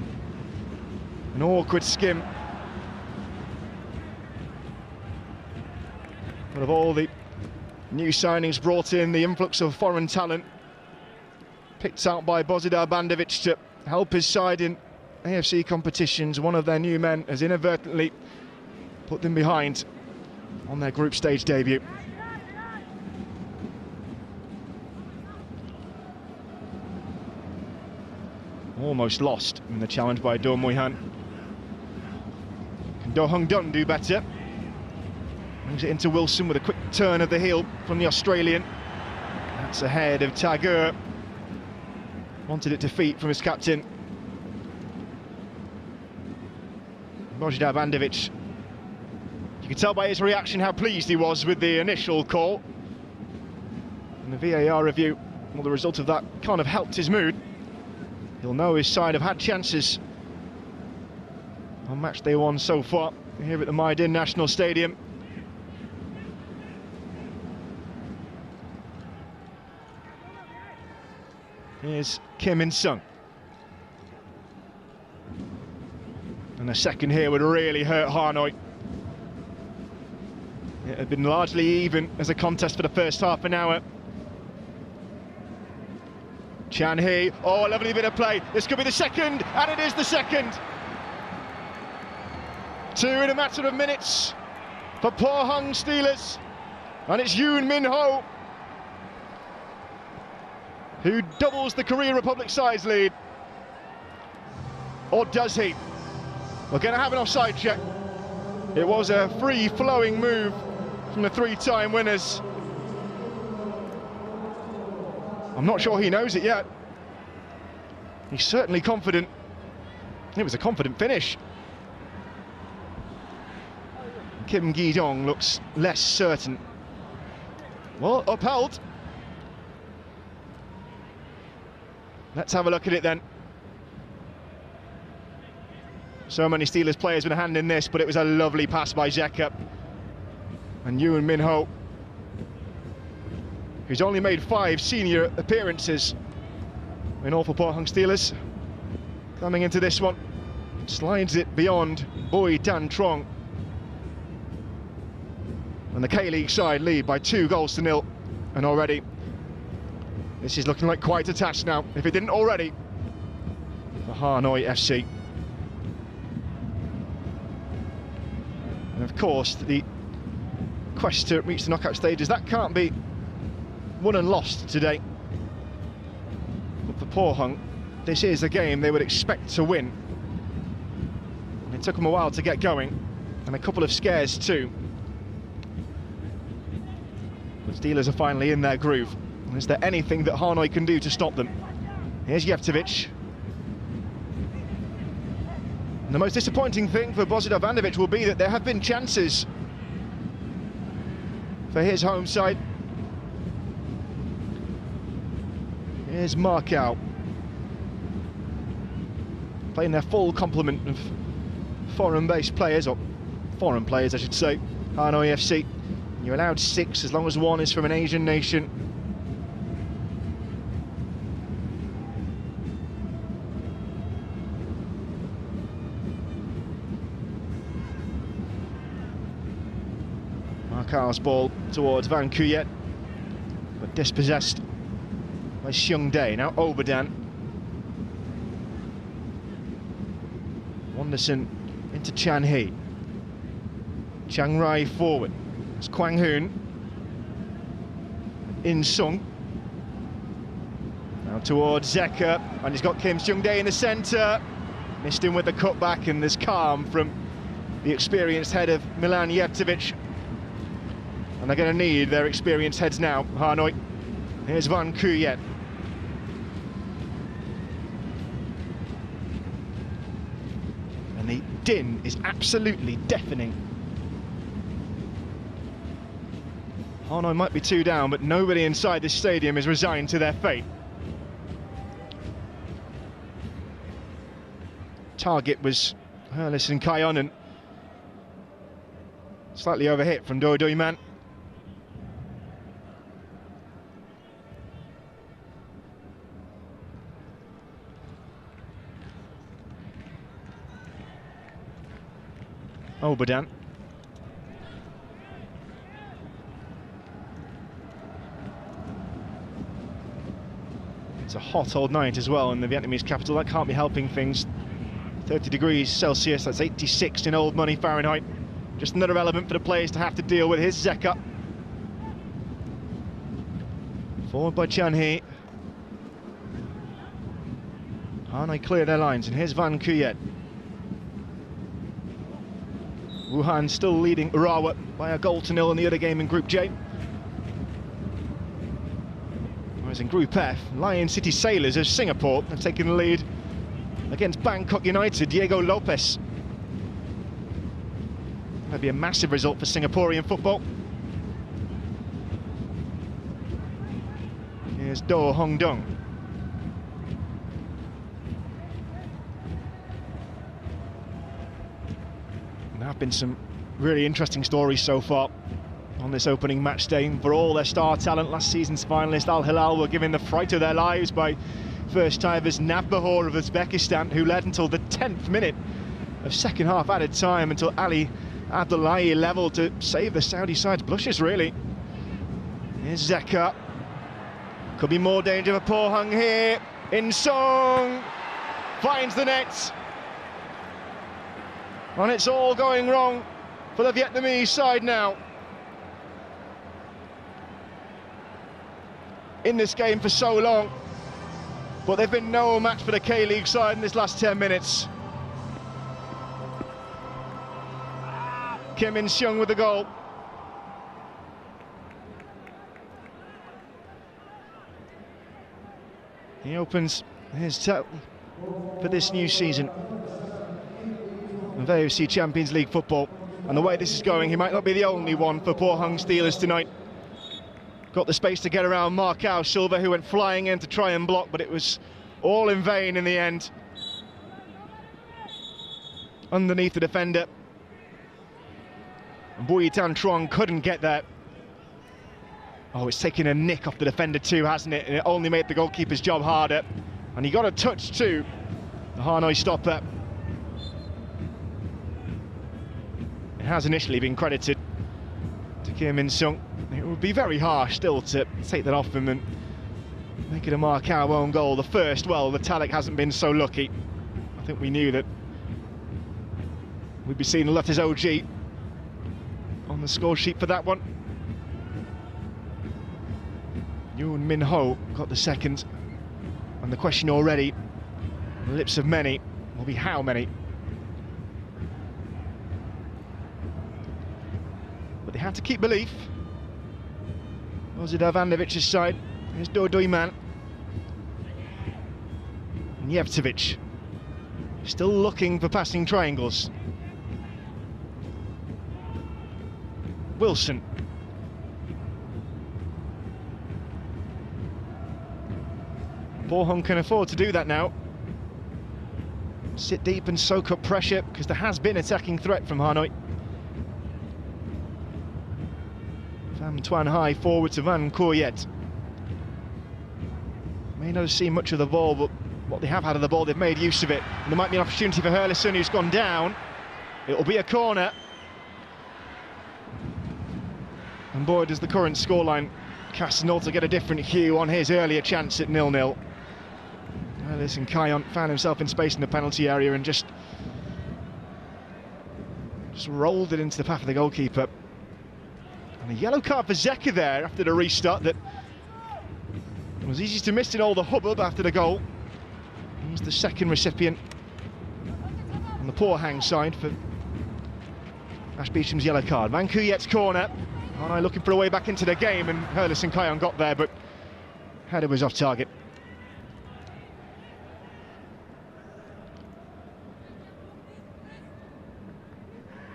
An awkward skim. But of all the new signings brought in, the influx of foreign talent picked out by Božidar Bandović to help his side in AFC competitions, one of their new men has inadvertently put them behind on their group stage debut. Almost lost in the challenge by Do Muihan. Can Do Hung Dun do better? Brings it into Wilson with a quick turn of the heel from the Australian. That's ahead of Tagore. Wanted it to feet from his captain. Božidar Bandović. You could tell by his reaction how pleased he was with the initial call. And the VAR review, well, the result of that kind of helped his mood. He'll know his side have had chances on match day one so far here at the Maidin National Stadium. Here's Kim In-sung. And a second here would really hurt Hanoi. It had been largely even as a contest for the first half an hour. Chan Hee, oh, a lovely bit of play. This could be the second, and it is the second. 2 in a matter of minutes for Pohang Steelers. And it's Yoon Min Ho who doubles the Korea Republic side's lead. Or does he? We're going to have an offside check. It was a free-flowing move from the 3-time winners. I'm not sure he knows it yet. He's certainly confident. It was a confident finish. Kim Gi-dong looks less certain. Well, upheld. Let's have a look at it then. So many Steelers players with a hand in this, but it was a lovely pass by Zeka. And Yoon Min Ho, who's only made 5 senior appearances in all for Pohang Steelers, coming into this one, slides it beyond Boi Dan Trong. And the K-League side lead by 2-0, and already this is looking like quite a task now, if it didn't already, for Hanoi FC. And of course, the quest to reach the knockout stages, that can't be won and lost today. But for Pohang, this is a game they would expect to win. It took them a while to get going, and a couple of scares too. But Steelers are finally in their groove. Is there anything that Hanoi can do to stop them? Here's Jevtovic. And the most disappointing thing for Božidar Bandović will be that there have been chances for his home side. Here's Markow, playing their full complement of foreign-based players, or foreign players I should say, Hanoi FC. You're allowed 6 as long as 1 is from an Asian nation. Markow's ball towards Van Kuyet, but dispossessed by Seung Dae. Now Oberdan. Wanderson into Chan Hee. Chiang Rai forward. It's Kwang Hoon. In-sung. Now towards Zeka, and he's got Kim Seung-dae in the centre. Missed him with the cutback, and there's calm from the experienced head of Milan Jevtovic. And they're going to need their experienced heads now, Hanoi. Here's Van Kuyet. And the din is absolutely deafening. Hanoi might be 2 down, but nobody inside this stadium is resigned to their fate. Target was Hurlis and Kayon, and slightly overhit from Do Man. Obadan. It's a hot old night as well in the Vietnamese capital. That can't be helping things. 30 degrees Celsius, that's 86 in old money Fahrenheit. Just another element for the players to have to deal with. Here's Zeka. Forward by Chan Hee. Hanoi clear their lines, and here's Van Kuyet. Wuhan still leading Urawa by a 0-0 in the other game in Group J. Whereas in Group F, Lion City Sailors of Singapore have taken the lead against Bangkok United, Diego Lopez. That'd be a massive result for Singaporean football. Here's Do Hong Dong. There have been some really interesting stories so far on this opening match day. For all their star talent, last season's finalist Al Hilal were given the fright of their lives by first-timers Navbahor of Uzbekistan, who led until the 10th minute of second half added time, until Ali Abdullahi levelled to save the Saudi side's blushes, really. Here's Zeka. Could be more danger for Pohang here. In-sung finds the net. And it's all going wrong for the Vietnamese side now. In this game for so long, but they've been no match for the K-League side in this last 10 minutes. Kim In-seung with the goal. He opens his tally for this new season of AFC Champions League football. And the way this is going, he might not be the only one for Pohang Steelers tonight. Got the space to get around Marcao Silva, who went flying in to try and block, but it was all in vain in the end. Underneath the defender. And Bui Tan Truong couldn't get there. Oh, it's taken a nick off the defender too, hasn't it? And it only made the goalkeeper's job harder. And he got a touch too, the Hanoi stopper. It has initially been credited to Kim In-sung. It would be very harsh still to take that off him and make it a Marcao own goal. The first, well, the Talik hasn't been so lucky. I think we knew that we'd be seeing Lutters OG on the score sheet for that one. Yoon Min Ho got the second, and the question already on the lips of many will be how many. But they had to keep belief. Bozidar Vandevic's side. Here's Do Man. And Jevtovic still looking for passing triangles. Wilson. Pohang can afford to do that now. Sit deep and soak up pressure, because there has been attacking threat from Hanoi. Pham Tuan Hai forward to Van Kuyet. May not have seen much of the ball, but what they have had of the ball, they've made use of it. And there might be an opportunity for Hurlison, who's gone down. It'll be a corner. And boy, does the current scoreline cast an altogether different hue on his earlier chance at 0-0. Listen, Kayon found himself in space in the penalty area and just rolled it into the path of the goalkeeper. And a yellow card for Zeka there after the restart that It was easy to miss in all the hubbub after the goal. He's the second recipient on the Pohang side for Ash Beecham's yellow card. Van Kuyet's corner. Hanoi looking for a way back into the game, and Hurlis and Kayon got there, but header was off target.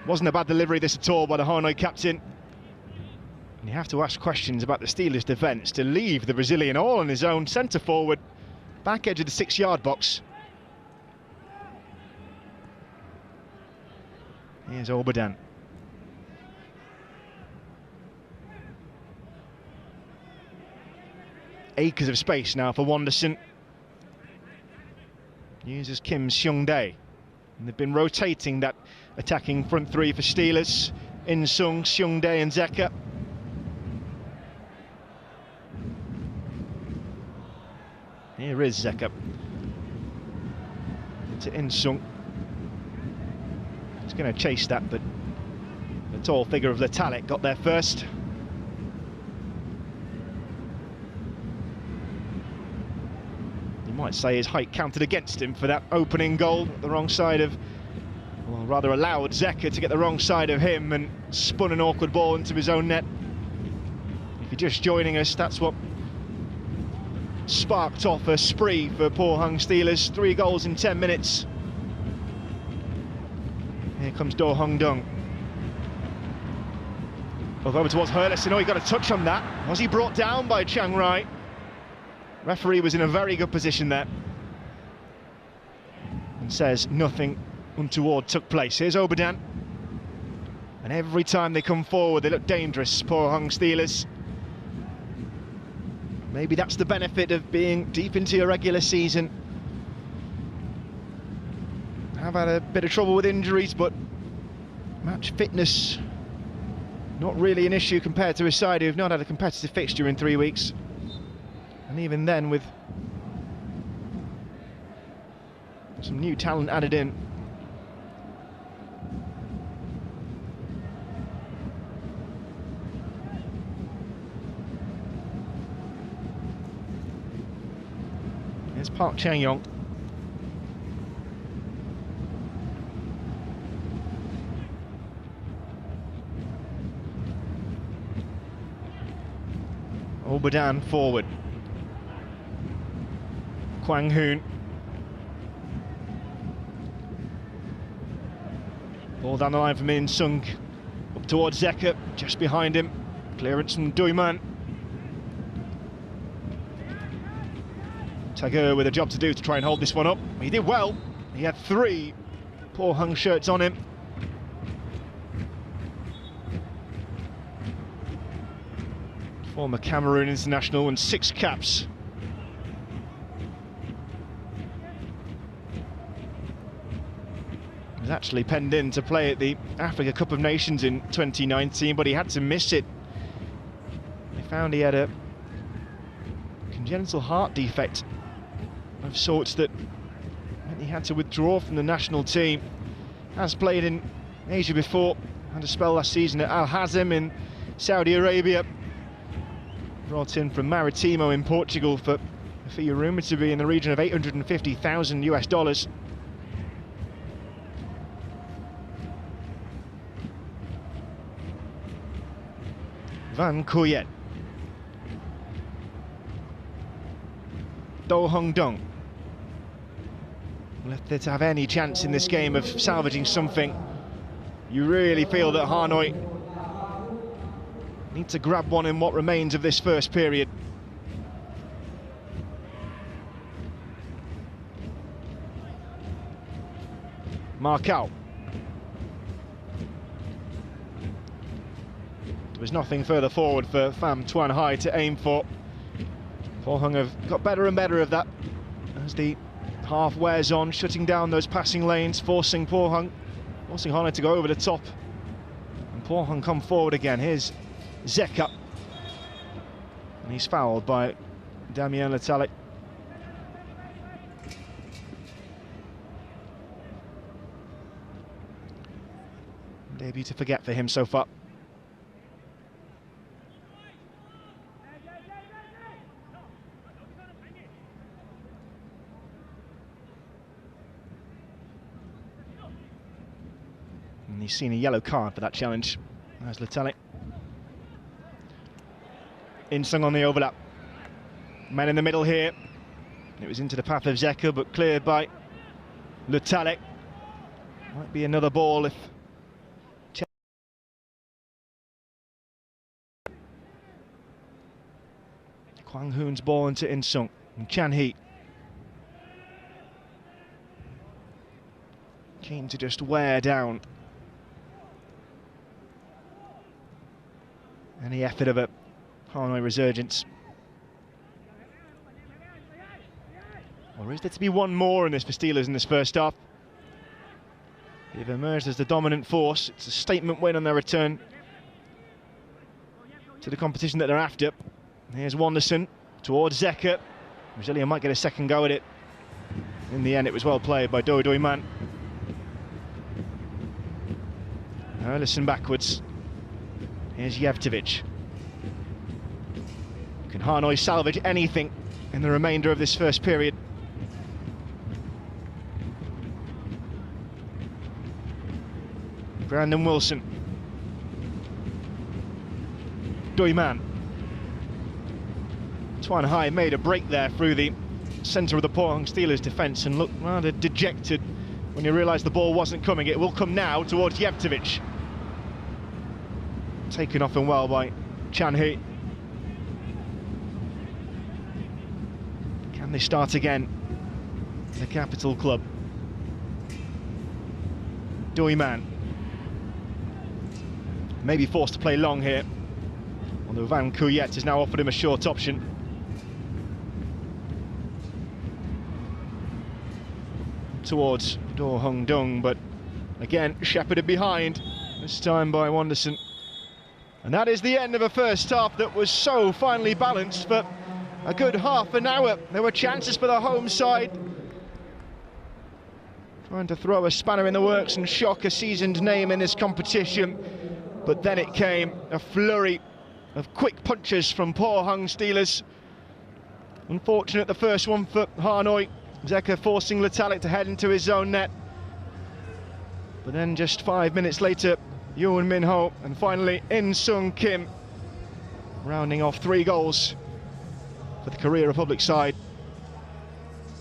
Wasn't a bad delivery this at all by the Hanoi captain. And you have to ask questions about the Steelers' defence to leave the Brazilian all on his own, centre forward, back edge of the 6-yard box. Here's Obadan. Acres of space now for Wanderson. Uses Kim Seung-dae. And they've been rotating that attacking front three for Steelers. In-sung, Seung-dae and Zeka. Here is Zeka. To In-sung. He's going to chase that, but the tall figure of Letalik got there first. You might say his height counted against him for that opening goal. The wrong side of, well, rather allowed Zeka to get the wrong side of him and spun an awkward ball into his own net. If you're just joining us, that's what sparked off a spree for Pohang Steelers. 3 goals in 10 minutes. Here comes Do Hong Dung. Over towards Hurlis. Oh, he got a touch on that. Was he brought down by Chiang Rai? Referee was in a very good position there. And says nothing untoward took place. Here's Obadan. And every time they come forward, they look dangerous, Pohang Steelers. Maybe that's the benefit of being deep into your regular season. Have had a bit of trouble with injuries, but match fitness not really an issue compared to a side who've not had a competitive fixture in 3 weeks. And even then, with some new talent added in. Here's Park Chang-yong. Obadan forward. Kwang Hoon. Ball down the line from In-sung. Up towards Zeka, just behind him. Clearance from Duiman. Tagur with a job to do to try and hold this one up. He did well. He had 3 Pohang shirts on him. Former Cameroon international and 6 caps. He was actually penned in to play at the Africa Cup of Nations in 2019, but he had to miss it. They found he had a congenital heart defect of sorts that meant he had to withdraw from the national team. Has played in Asia before, had a spell last season at Al Hazm in Saudi Arabia. Brought in from Maritimo in Portugal for a fee rumoured to be in the region of $850,000 US. Van Kuyet. Do Hong Dung. Well, if they're to have any chance in this game of salvaging something, you really feel that Hanoi need to grab one in what remains of this first period. Markau. There was nothing further forward for Pham Tuan Hai to aim for. Pohang have got better and better of that as the half wears on, shutting down those passing lanes, forcing Hanoi to go over the top. And Pohang come forward again. Here's Zeka. And he's fouled by Damien Letalik. Debut to forget for him so far. And he's seen a yellow card for that challenge. There's Letalik. In-Sung on the overlap. Man in the middle here. It was into the path of Zeka, but cleared by Letalik. Might be another ball if... Kwang Hoon's ball into In-Sung. And Chan Hee. Keen to just wear down any effort of a Hanoi resurgence. Or is there to be one more in this for Steelers in this first half? They've emerged as the dominant force. It's a statement win on their return to the competition that they're after. Here's Wanderson towards Zeka. Brasilia might get a second go at it. In the end, it was well played by Doi Man. Listen backwards. Here's Jevtovic. Can Hanoi salvage anything in the remainder of this first period? Brandon Wilson. Doi Man. Tuan Hai made a break there through the centre of the Pohang Steelers defence and looked rather dejected when you realised the ball wasn't coming. It will come now towards Jevtovic. Taken off and well by Chan Hee. Can they start again? The capital club. Doi Man. Maybe forced to play long here. Although Van Kuyet has now offered him a short option. Towards Do Hung Dung, but again shepherded behind, this time by Wanderson. And that is the end of a first half that was so finely balanced for a good half an hour. There were chances for the home side, trying to throw a spanner in the works and shock a seasoned name in this competition. But then it came, a flurry of quick punches from Pohang Steelers. Unfortunate the first one for Hanoi. Zeka forcing Letalik to head into his own net. But then just 5 minutes later, Yoon Min Ho and finally In-Sung Kim rounding off 3 goals for the Korea Republic side.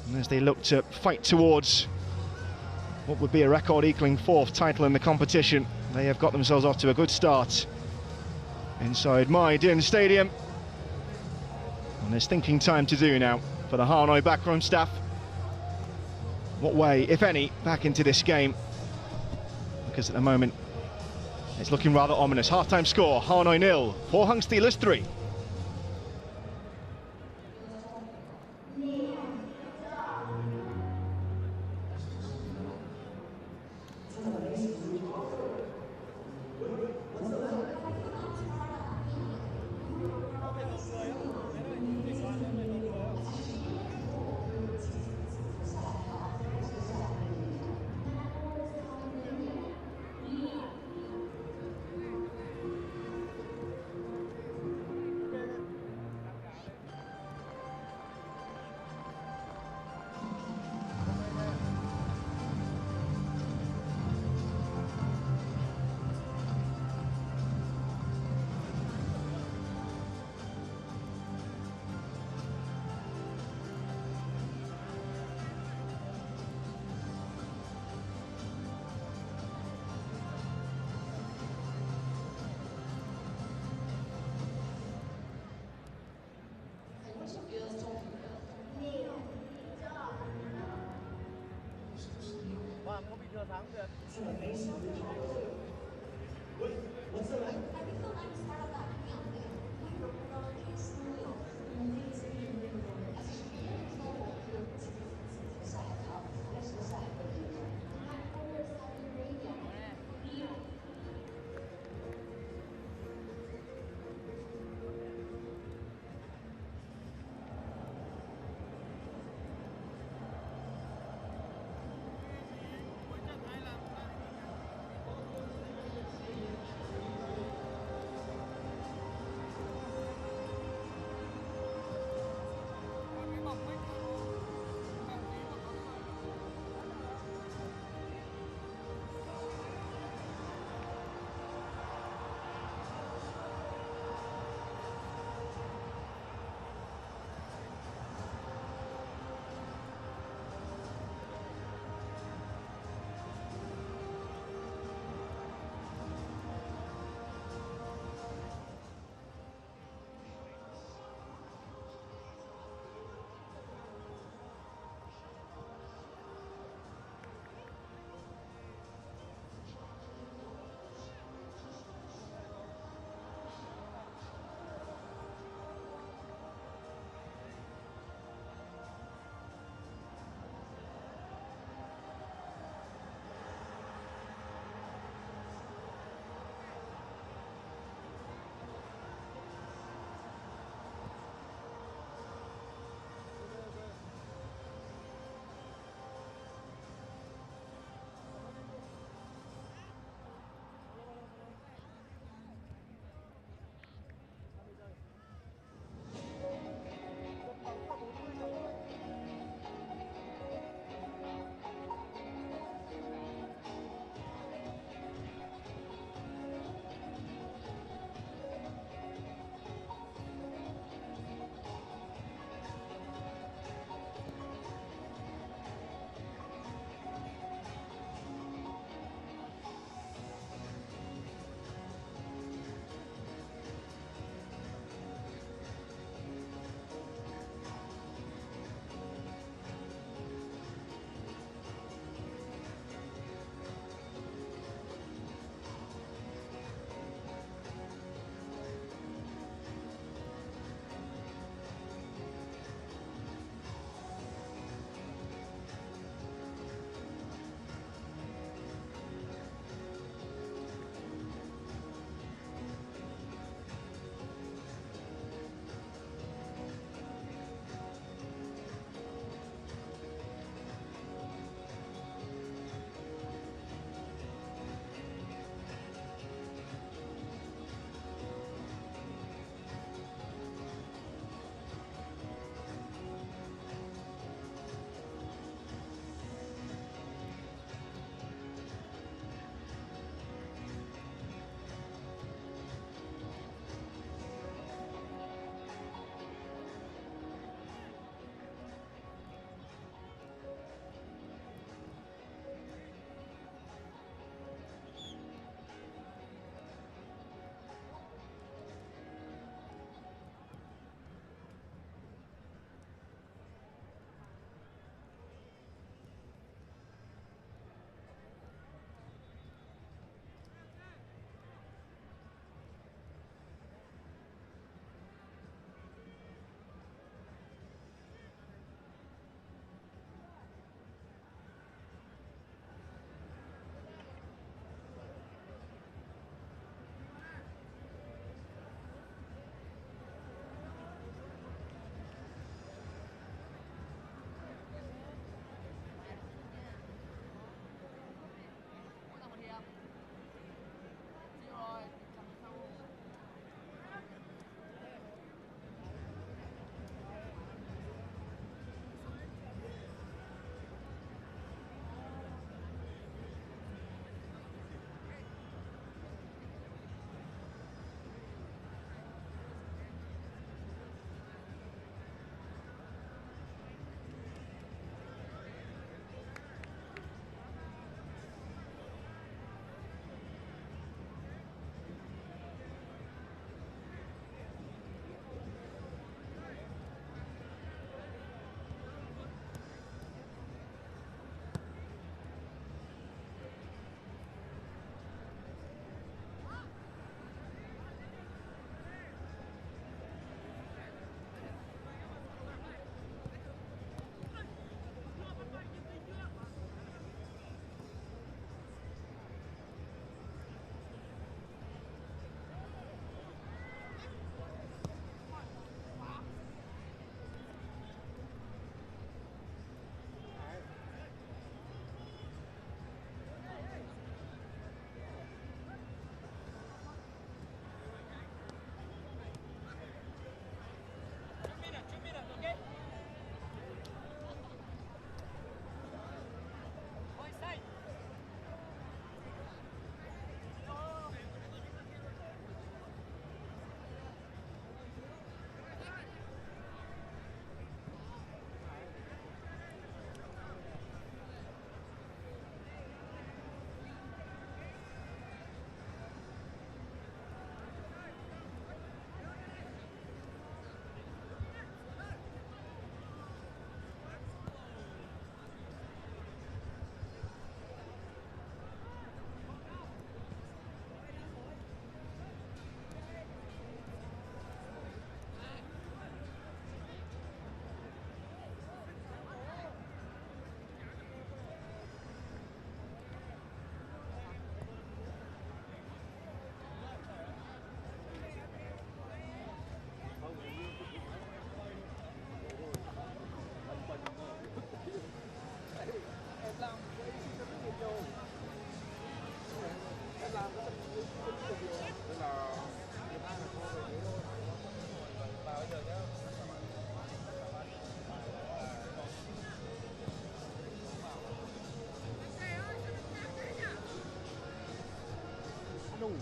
And as they look to fight towards what would be a record-equaling 4th title in the competition, they have got themselves off to a good start inside My Dinh Stadium. And there's thinking time to do now for the Hanoi backroom staff. What way, if any, back into this game? Because at the moment, it's looking rather ominous. Half-time score, Hanoi 0, Pohang Steelers 3. goal.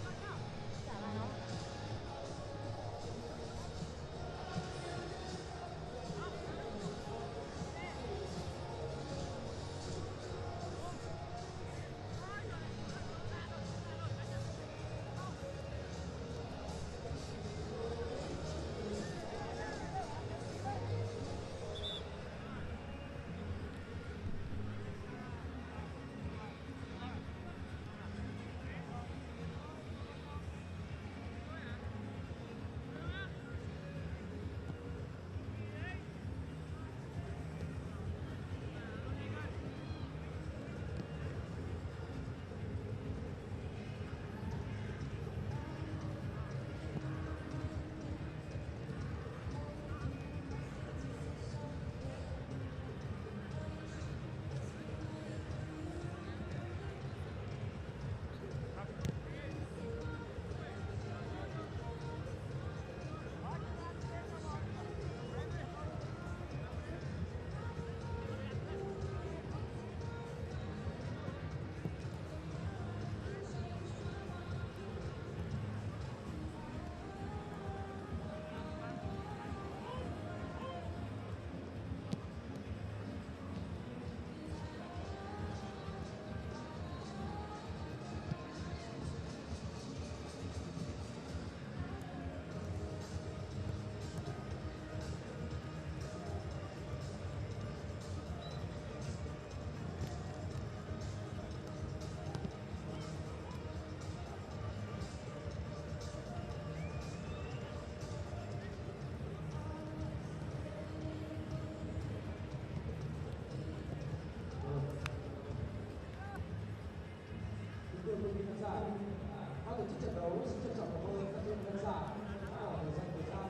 Ban tổ chức trận đấu xin trân trọng cảm ơn các chuyên khán giả đã dành thời gian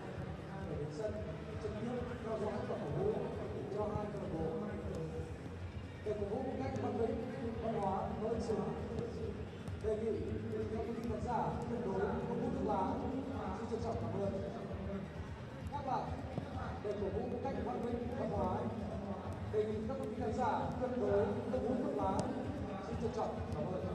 để đến sân trực tiếp theo dõi và cổ vũ cho hai câu lạc bộ để cổ vũ một cách văn minh, văn hóa và lịch sử. Đề nghị các quý vị khán giả tuyệt đối không hút thuốc lá. Xin trân trọng cảm ơn. Các bạn để cổ vũ một cách văn minh, văn hóa. Đề nghị các quý vị khán giả tuyệt đối không hút thuốc lá. Xin trân trọng cảm ơn.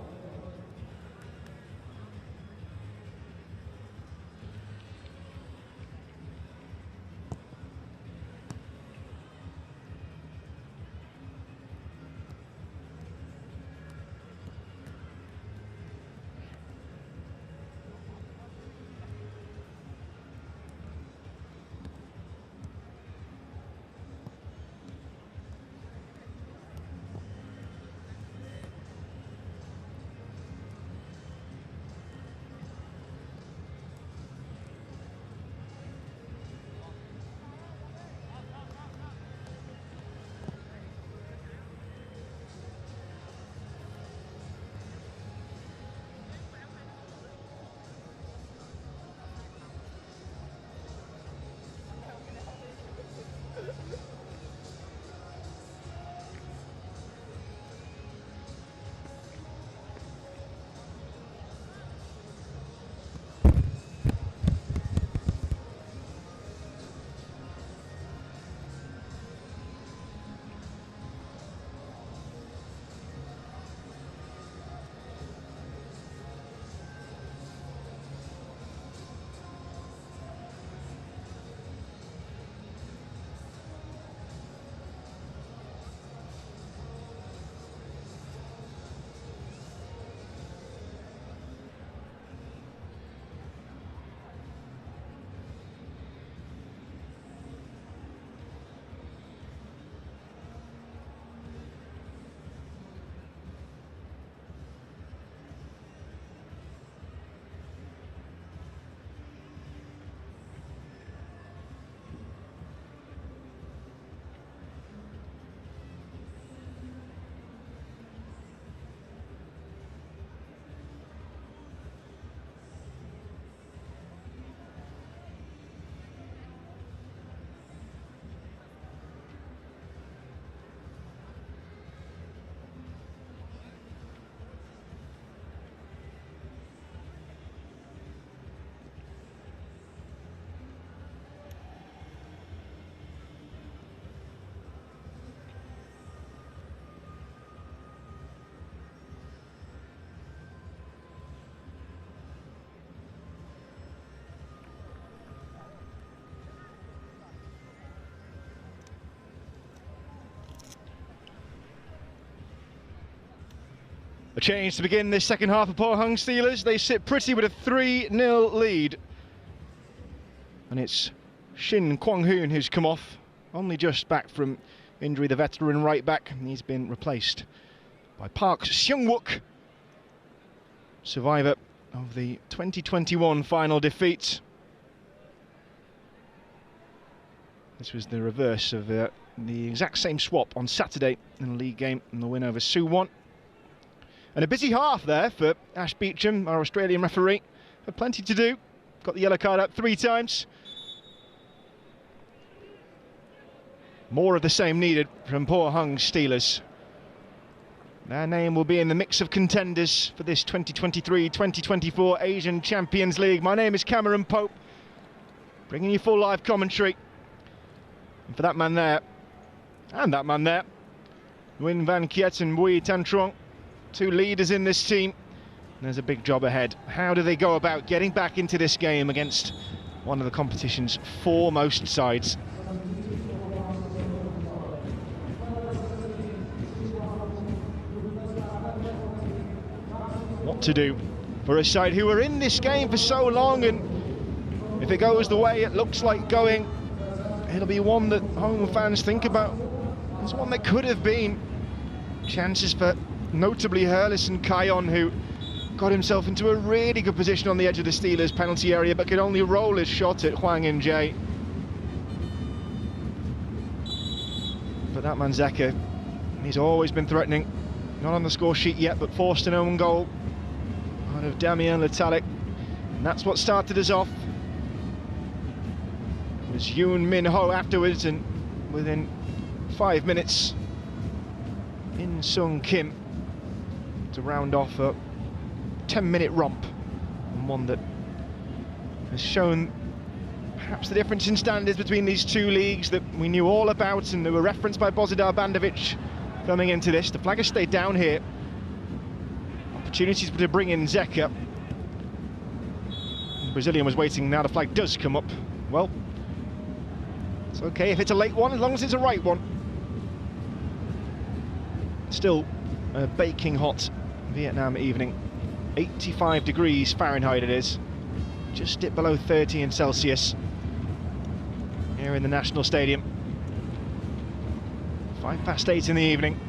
A change to begin this second half of Pohang Steelers. They sit pretty with a 3-0 lead. And it's Shin Kwang-hoon who's come off, only just back from injury, the veteran right back. He's been replaced by Park Seung-wook, survivor of the 2021 final defeat. This was the reverse of the exact same swap on Saturday in the league game in the win over Suwon. And a busy half there for Ash Beecham, our Australian referee. Had plenty to do. Got the yellow card out 3 times. More of the same needed from Pohang Steelers. Their name will be in the mix of contenders for this 2023-2024 Asian Champions League. My name is Cameron Pope, bringing you full live commentary. And for that man there, and that man there, Nguyen Van Kiet and Bui Tan Trong, 2 leaders in this team. There's a big job ahead. How do they go about getting back into this game against one of the competition's foremost sides? What to do for a side who were in this game for so long, and if it goes the way it looks like going, it'll be one that home fans think about. It's one that could have been. Chances for notably Hurlison Kayon, who got himself into a really good position on the edge of the Steelers' penalty area, but could only roll his shot at Hwang In-jae. But that man Zeka, he's always been threatening. Not on the score sheet yet, but forced an own goal out of Damien Letalik. And that's what started us off. It was Yoon Min Ho afterwards, and within 5 minutes, In Sung Kim to round off a 10-minute romp, and one that has shown perhaps the difference in standards between these 2 leagues that we knew all about and they were referenced by Bozidar Bandovic coming into this. The flag has stayed down here. Opportunities to bring in Zeka. The Brazilian was waiting, now the flag does come up. Well, it's okay if it's a late one, as long as it's a right one. Still a baking hot Vietnam evening. 85 degrees Fahrenheit it is. Just dipped below 30 in Celsius here in the National Stadium. 8:05 in the evening.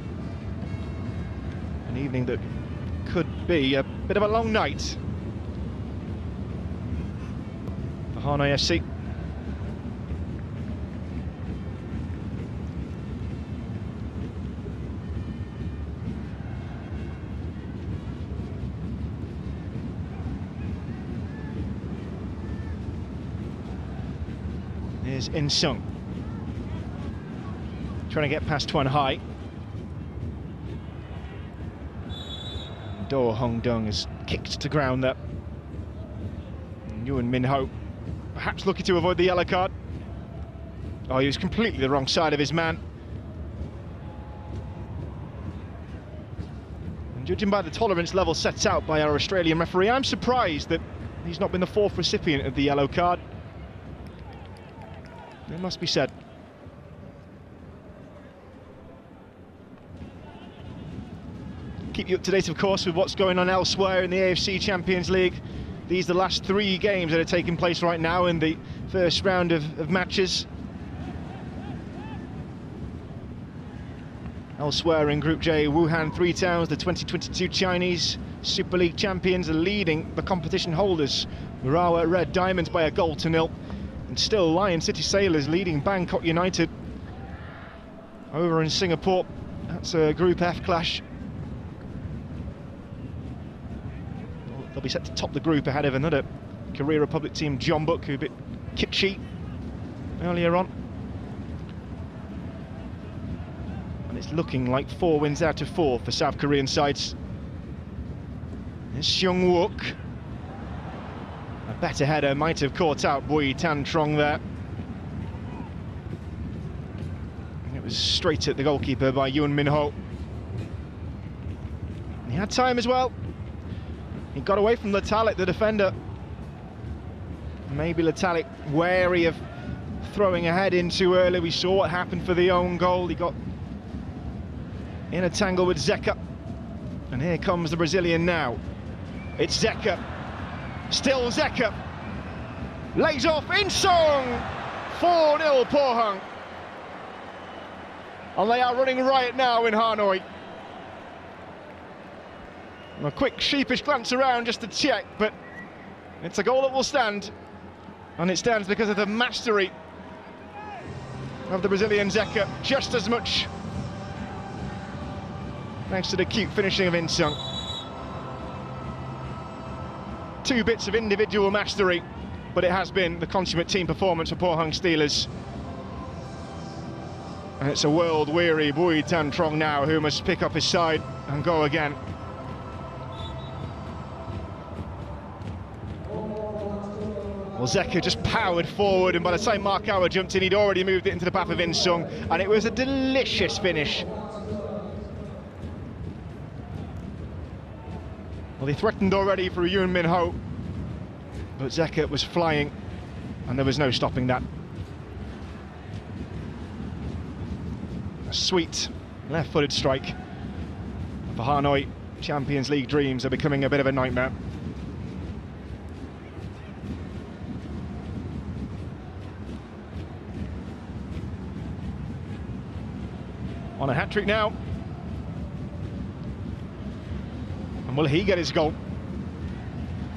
An evening that could be a bit of a long night for Hanoi FC. Here's In Sung, trying to get past Tuan Hai. Do Hong Dung has kicked to ground there. Nguyen Min Ho, perhaps looking to avoid the yellow card. Oh, he was completely the wrong side of his man. And judging by the tolerance level set out by our Australian referee, I'm surprised that he's not been the 4th recipient of the yellow card. It must be said. Keep you up to date, of course, with what's going on elsewhere in the AFC Champions League. These are the last 3 games that are taking place right now in the first round of matches. Elsewhere in Group J, Wuhan Three Towns, the 2022 Chinese Super League champions, are leading the competition holders, Urawa Red Diamonds, by a goal to 0. And still Lion City Sailors leading Bangkok United over in Singapore. That's a Group F clash. They'll be set to top the group ahead of another Korea Republic team, Jeonbuk, who bit kitschy earlier on. And it's looking like 4 wins out of 4 for South Korean sides. There's Seung-wook. A better header might have caught out Bui Tan Trong there. It was straight at the goalkeeper by Yoon Min Ho. He had time as well. He got away from Letalik, the defender. Maybe Letalik wary of throwing a head in too early. We saw what happened for the own goal. He got in a tangle with Zeka. And here comes the Brazilian now. It's Zeka. Still Zeka. Lays off in song. 4-0 Pohang. And they are running riot now in Hanoi. A quick sheepish glance around just to check, but it's a goal that will stand. And it stands because of the mastery of the Brazilian Zeka, just as much thanks to the cute finishing of Insung. Two bits of individual mastery, but it has been the consummate team performance for Pohang Steelers. And it's a world-weary Bui Tan Trong now who must pick up his side and go again. Well, Zeka just powered forward, and by the time Mark Auer jumped in, he'd already moved it into the path of Insung, and it was a delicious finish. Well, they threatened already for Yoon Min Ho, but Zeka was flying, and there was no stopping that. A sweet left-footed strike. For Hanoi, Champions League dreams are becoming a bit of a nightmare. On a hat-trick now. And will he get his goal?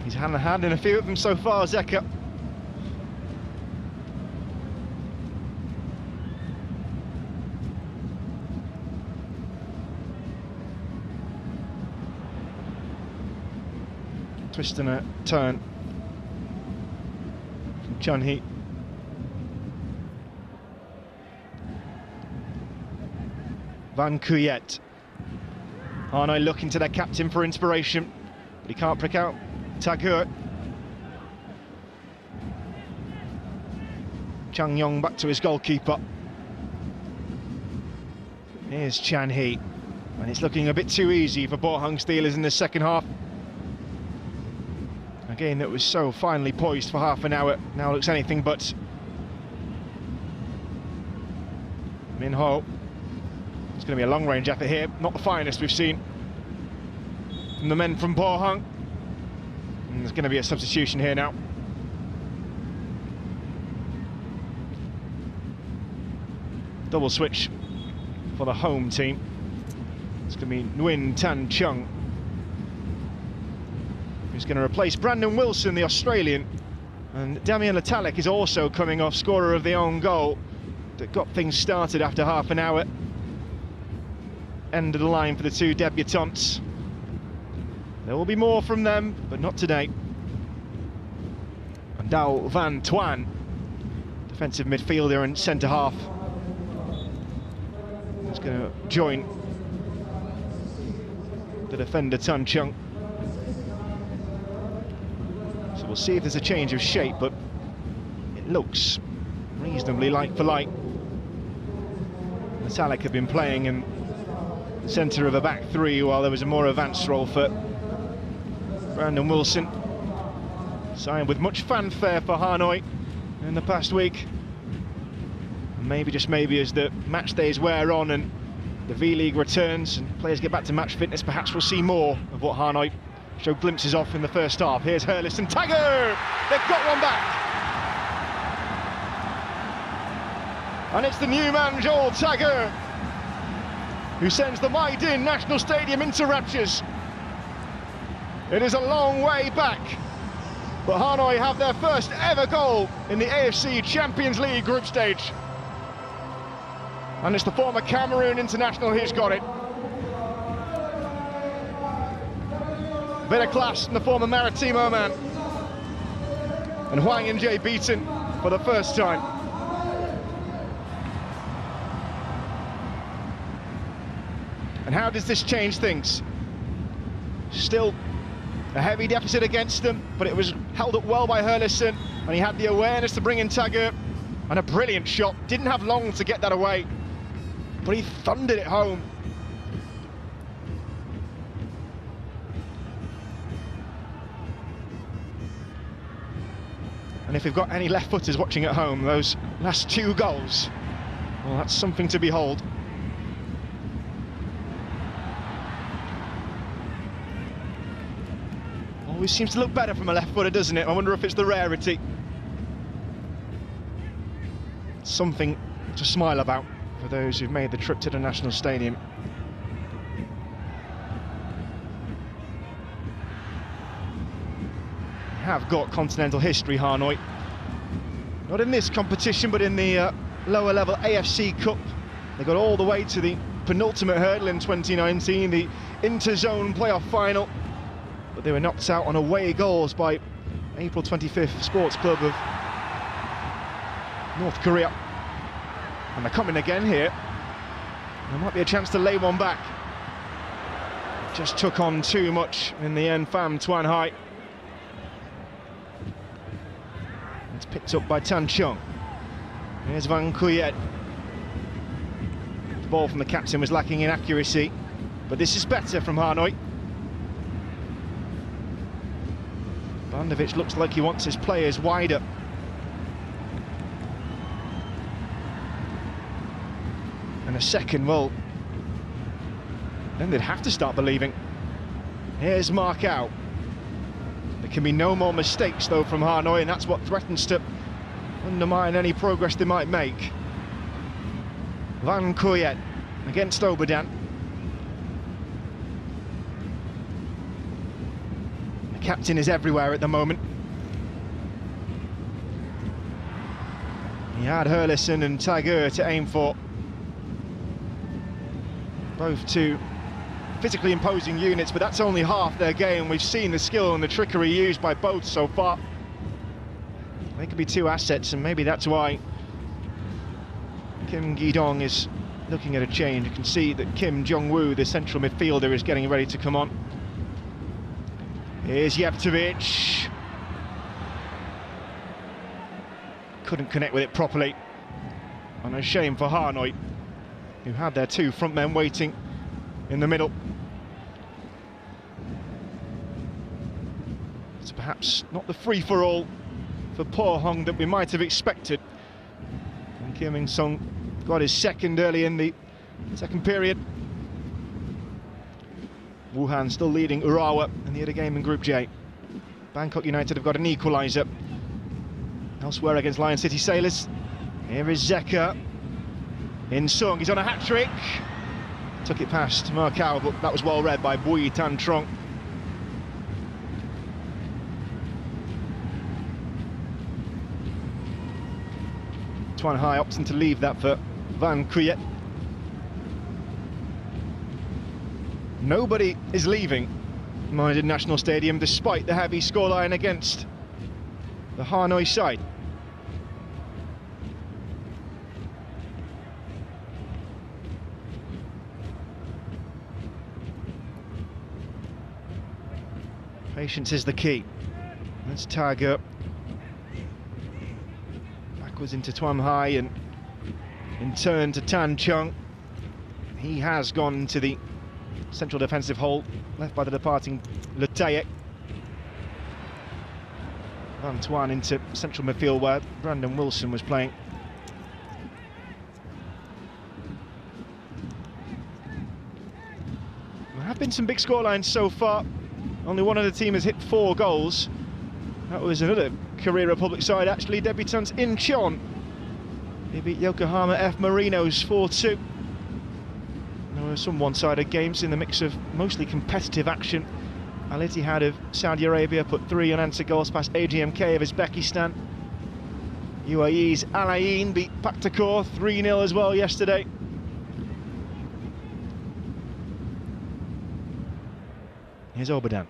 He's had a hand in a few of them so far, Zeka. Twist and a turn from Chun Hee. Van Kuyet. Hanoi looking to their captain for inspiration, but he can't prick out Tagur. Chang Yong back to his goalkeeper. Here's Chan Hee, and it's looking a bit too easy for Pohang Steelers in the second half. A game that was so finely poised for half an hour now looks anything but. Min Ho. It's going to be a long-range effort here, not the finest we've seen from the men from Pohang. And there's going to be a substitution here now. Double switch for the home team. It's going to be Nguyen Tan Chung, who's going to replace Brandon Wilson, the Australian. And Damian Letalik is also coming off, scorer of the own goal that got things started after half an hour. End of the line for the two debutants. There will be more from them, but not today. And Dao Van Tuan, defensive midfielder and centre half, is going to join the defender Tan Chung. So we'll see if there's a change of shape, but it looks reasonably like for like. Letalik had been playing in the centre of a back three, while there was a more advanced role for Brandon Wilson. Signed with much fanfare for Hanoi in the past week. And maybe, just maybe, as the match days wear on and the V-League returns and players get back to match fitness, perhaps we'll see more of what Hanoi showed glimpses of in the first half. Here's Hurlis and Tagur! They've got one back! And it's the new man, Joel Tagur, who sends the Maidin National Stadium into raptures. It is a long way back, but Hanoi have their first ever goal in the AFC Champions League group stage. And it's the former Cameroon international who's got it. Bit of class from the former Maritimo man. And Hwang In-jae beaten for the first time. And how does this change things? Still a heavy deficit against them, but it was held up well by Hurlison, and he had the awareness to bring in Tagur, and a brilliant shot. Didn't have long to get that away, but he thundered it home. And if we've got any left-footers watching at home, those last two goals, well, that's something to behold. Always seems to look better from a left footer, doesn't it? I wonder if it's the rarity. Something to smile about for those who've made the trip to the National Stadium. Have got continental history, Hanoi. Not in this competition, but in the lower level AFC Cup. They got all the way to the penultimate hurdle in 2019, the interzone playoff final. But they were knocked out on away goals by April 25th Sports Club of North Korea. And they're coming again here. There might be a chance to lay one back. Just took on too much in the end, Pham Tuan Hai. It's picked up by Tan Chung. Here's Van Kuyet. The ball from the captain was lacking in accuracy, but this is better from Hanoi. Bandovic looks like he wants his players wider. And a second, well, then they'd have to start believing. Here's Markow. There can be no more mistakes though from Hanoi, and that's what threatens to undermine any progress they might make. Van Kuyet against Obadan. The captain is everywhere at the moment. He had Hurlison and Tagur to aim for. Both two physically imposing units, but that's only half their game. We've seen the skill and the trickery used by both so far. They could be two assets, and maybe that's why Kim Gi-dong is looking at a change. You can see that Kim Jong-woo, the central midfielder, is getting ready to come on. Here's Jevtovic. Couldn't connect with it properly. And a shame for Hanoi, who had their two front men waiting in the middle. It's perhaps not the free-for-all for Pohang that we might have expected. And Kim In-sung got his second early in the second period. Wuhan still leading Urawa in the other game in Group J. Bangkok United have got an equaliser. Elsewhere against Lion City Sailors. Here is Zeka. In-sung, he's on a hat-trick. Took it past Markow, but that was well read by Bui Tan Trong. Tuan Hai opting to leave that for Van Kuyet. Nobody is leaving Mahidin National Stadium despite the heavy scoreline against the Hanoi side. Patience is the key. That's Tagur. Backwards into Tuan Hai and in turn to Tan Chung. He has gone to the central defensive hole, left by the departing Lutayek. Van Tuan into central midfield where Brandon Wilson was playing. There have been some big scorelines so far. Only one other team has hit 4 goals. That was another Korea Republic side, actually, debutants Incheon. They beat Yokohama F Marinos 4-2. There were some one-sided games in the mix of mostly competitive action. Al Ittihad of Saudi Arabia put 3 unanswered goals past AGMK of Uzbekistan. UAE's Al Ain beat Paktakor 3-0 as well yesterday. Here's Obadan.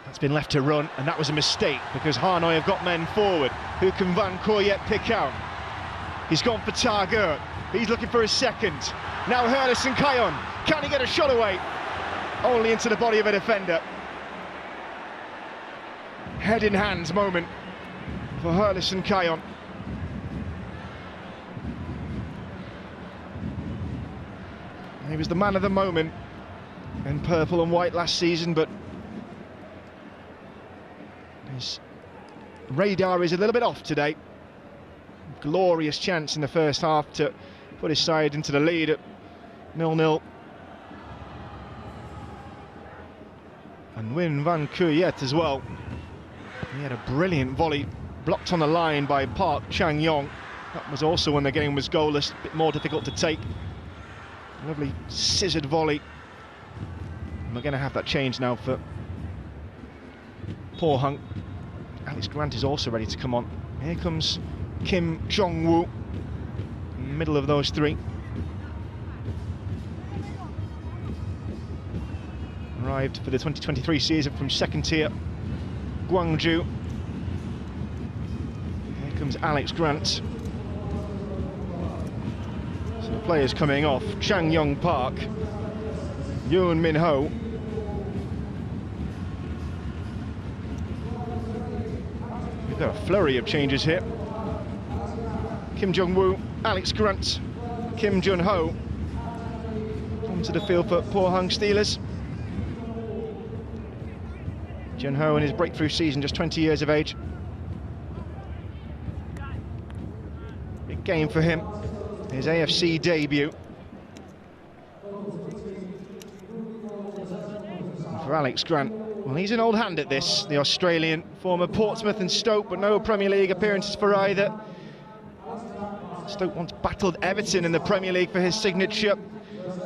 That's been left to run, and that was a mistake because Hanoi have got men forward. Who can Van Kuyet pick out? He's gone for Tagur. He's looking for his second. Now Hurlison Kayon. Can he get a shot away? Only into the body of a defender. Head in hands moment for Hurlison Kayon. He was the man of the moment in purple and white last season, but his radar is a little bit off today. Glorious chance in the first half to put his side into the lead at 0-0 And Nguyen Van Kuyet as well. He had a brilliant volley, blocked on the line by Park Chang-yong. That was also when the game was goalless, a bit more difficult to take. Lovely scissored volley. And we're going to have that change now for Pohang. Alex Grant is also ready to come on. Here comes Kim Jong-woo, in the middle of those three. Arrived for the 2023 season from second tier Gwangju. Here comes Alex Grant. So the players coming off: Chang-yong Park, Yoon Min Ho, we've got a flurry of changes here. Kim Jong-woo, Alex Grant, Kim Jun-ho onto the field for Pohang Steelers. Jun-ho in his breakthrough season, just 20 years of age. Big game for him, his AFC debut. And for Alex Grant, well, he's an old hand at this, the Australian, former Portsmouth and Stoke, but no Premier League appearances for either. Stoke once battled Everton in the Premier League for his signature.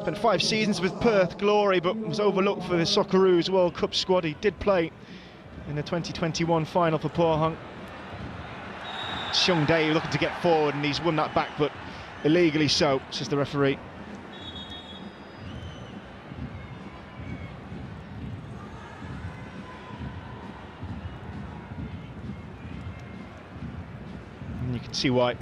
Spent 5 seasons with Perth Glory, but was overlooked for the Socceroos World Cup squad. He did play in the 2021 final for Pohang. Seung Dae looking to get forward, and he's won that back, but illegally so, says the referee. And you can see why.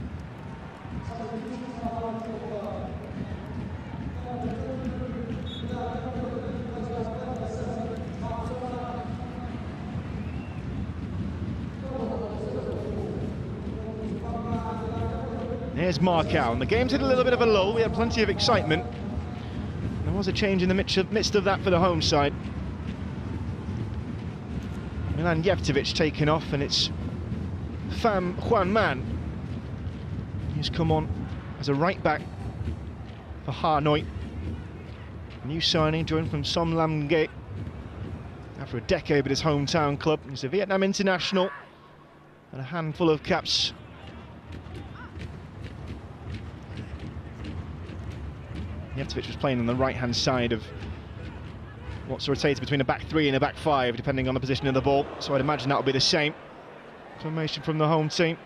Here's Markow, and the game's had a little bit of a lull. We had plenty of excitement. There was a change in the midst of that for the home side. Milan Jevtovic taken off, and it's Pham Huan Man who's come on as a right back for Hanoi. New signing, joined from Som Lam Ge after a decade with his hometown club. He's a Vietnam international and a handful of caps. Jevtovic was playing on the right-hand side of what's rotated between a back three and a back five, depending on the position of the ball. So I'd imagine that'll be the same formation from the home team.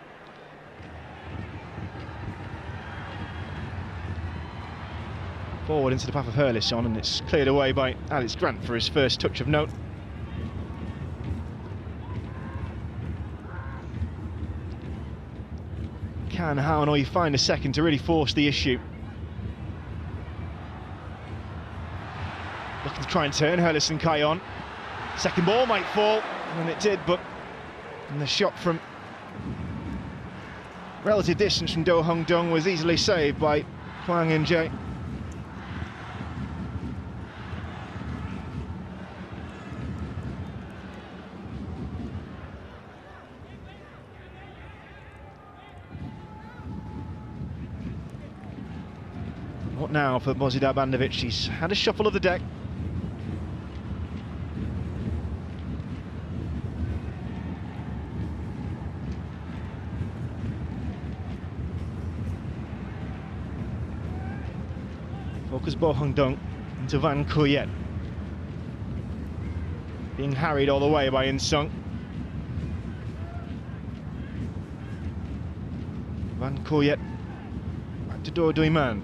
Forward into the path of Hurlisson, and it's cleared away by Alex Grant for his first touch of note. Can Hanoi find a second to really force the issue? Looking to try and turn, Hurlisson Kayon. Second ball might fall, and it did, but the shot from relative distance from Do Hung Dung was easily saved by Hwang In-jae. What now for Bozidar Bandovic? He's had a shuffle of the deck. Focus Bo Hung Dung into Van Kuyet. Being harried all the way by In Sung. Van Kuyet back to Do Dui Man.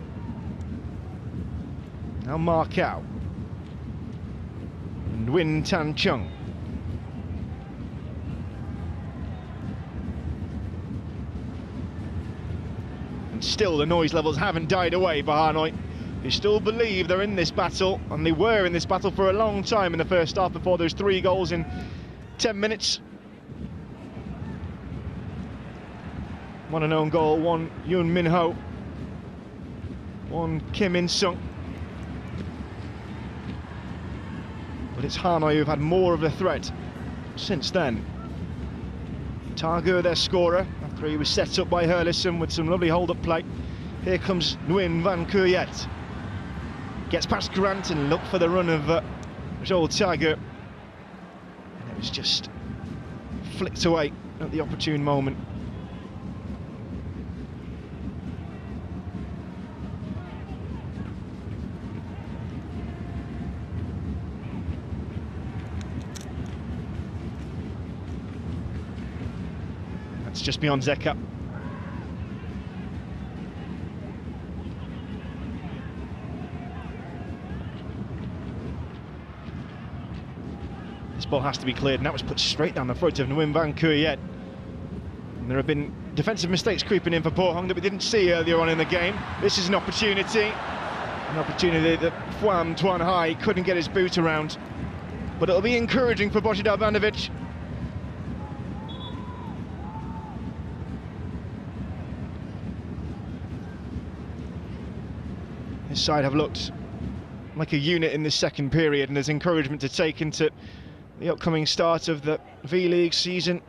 Now Markow. And Win Tan Chung. And still the noise levels haven't died away for Hanoi. They still believe they're in this battle, and they were in this battle for a long time in the first half before those 3 goals in 10 minutes. One an own goal, one Yoon Min Ho, one Kim In Sung. But it's Hanoi who've had more of a threat since then. Tagur, their scorer, after he was set up by Hurlisson with some lovely hold-up play. Here comes Nguyen Van Kuyet. Gets past Grant and look for the run of Joel Tagur. It's just flicked away at the opportune moment. That's just beyond Zeka. This ball has to be cleared, and that was put straight down the throat of Nguyen Van Cuyet. And there have been defensive mistakes creeping in for Pohang that we didn't see earlier on in the game. This is an opportunity that Pham Tuan Hai couldn't get his boot around. But it'll be encouraging for Božidar Bandović. His side have looked like a unit in this second period, and there's encouragement to take into the upcoming start of the V-League season.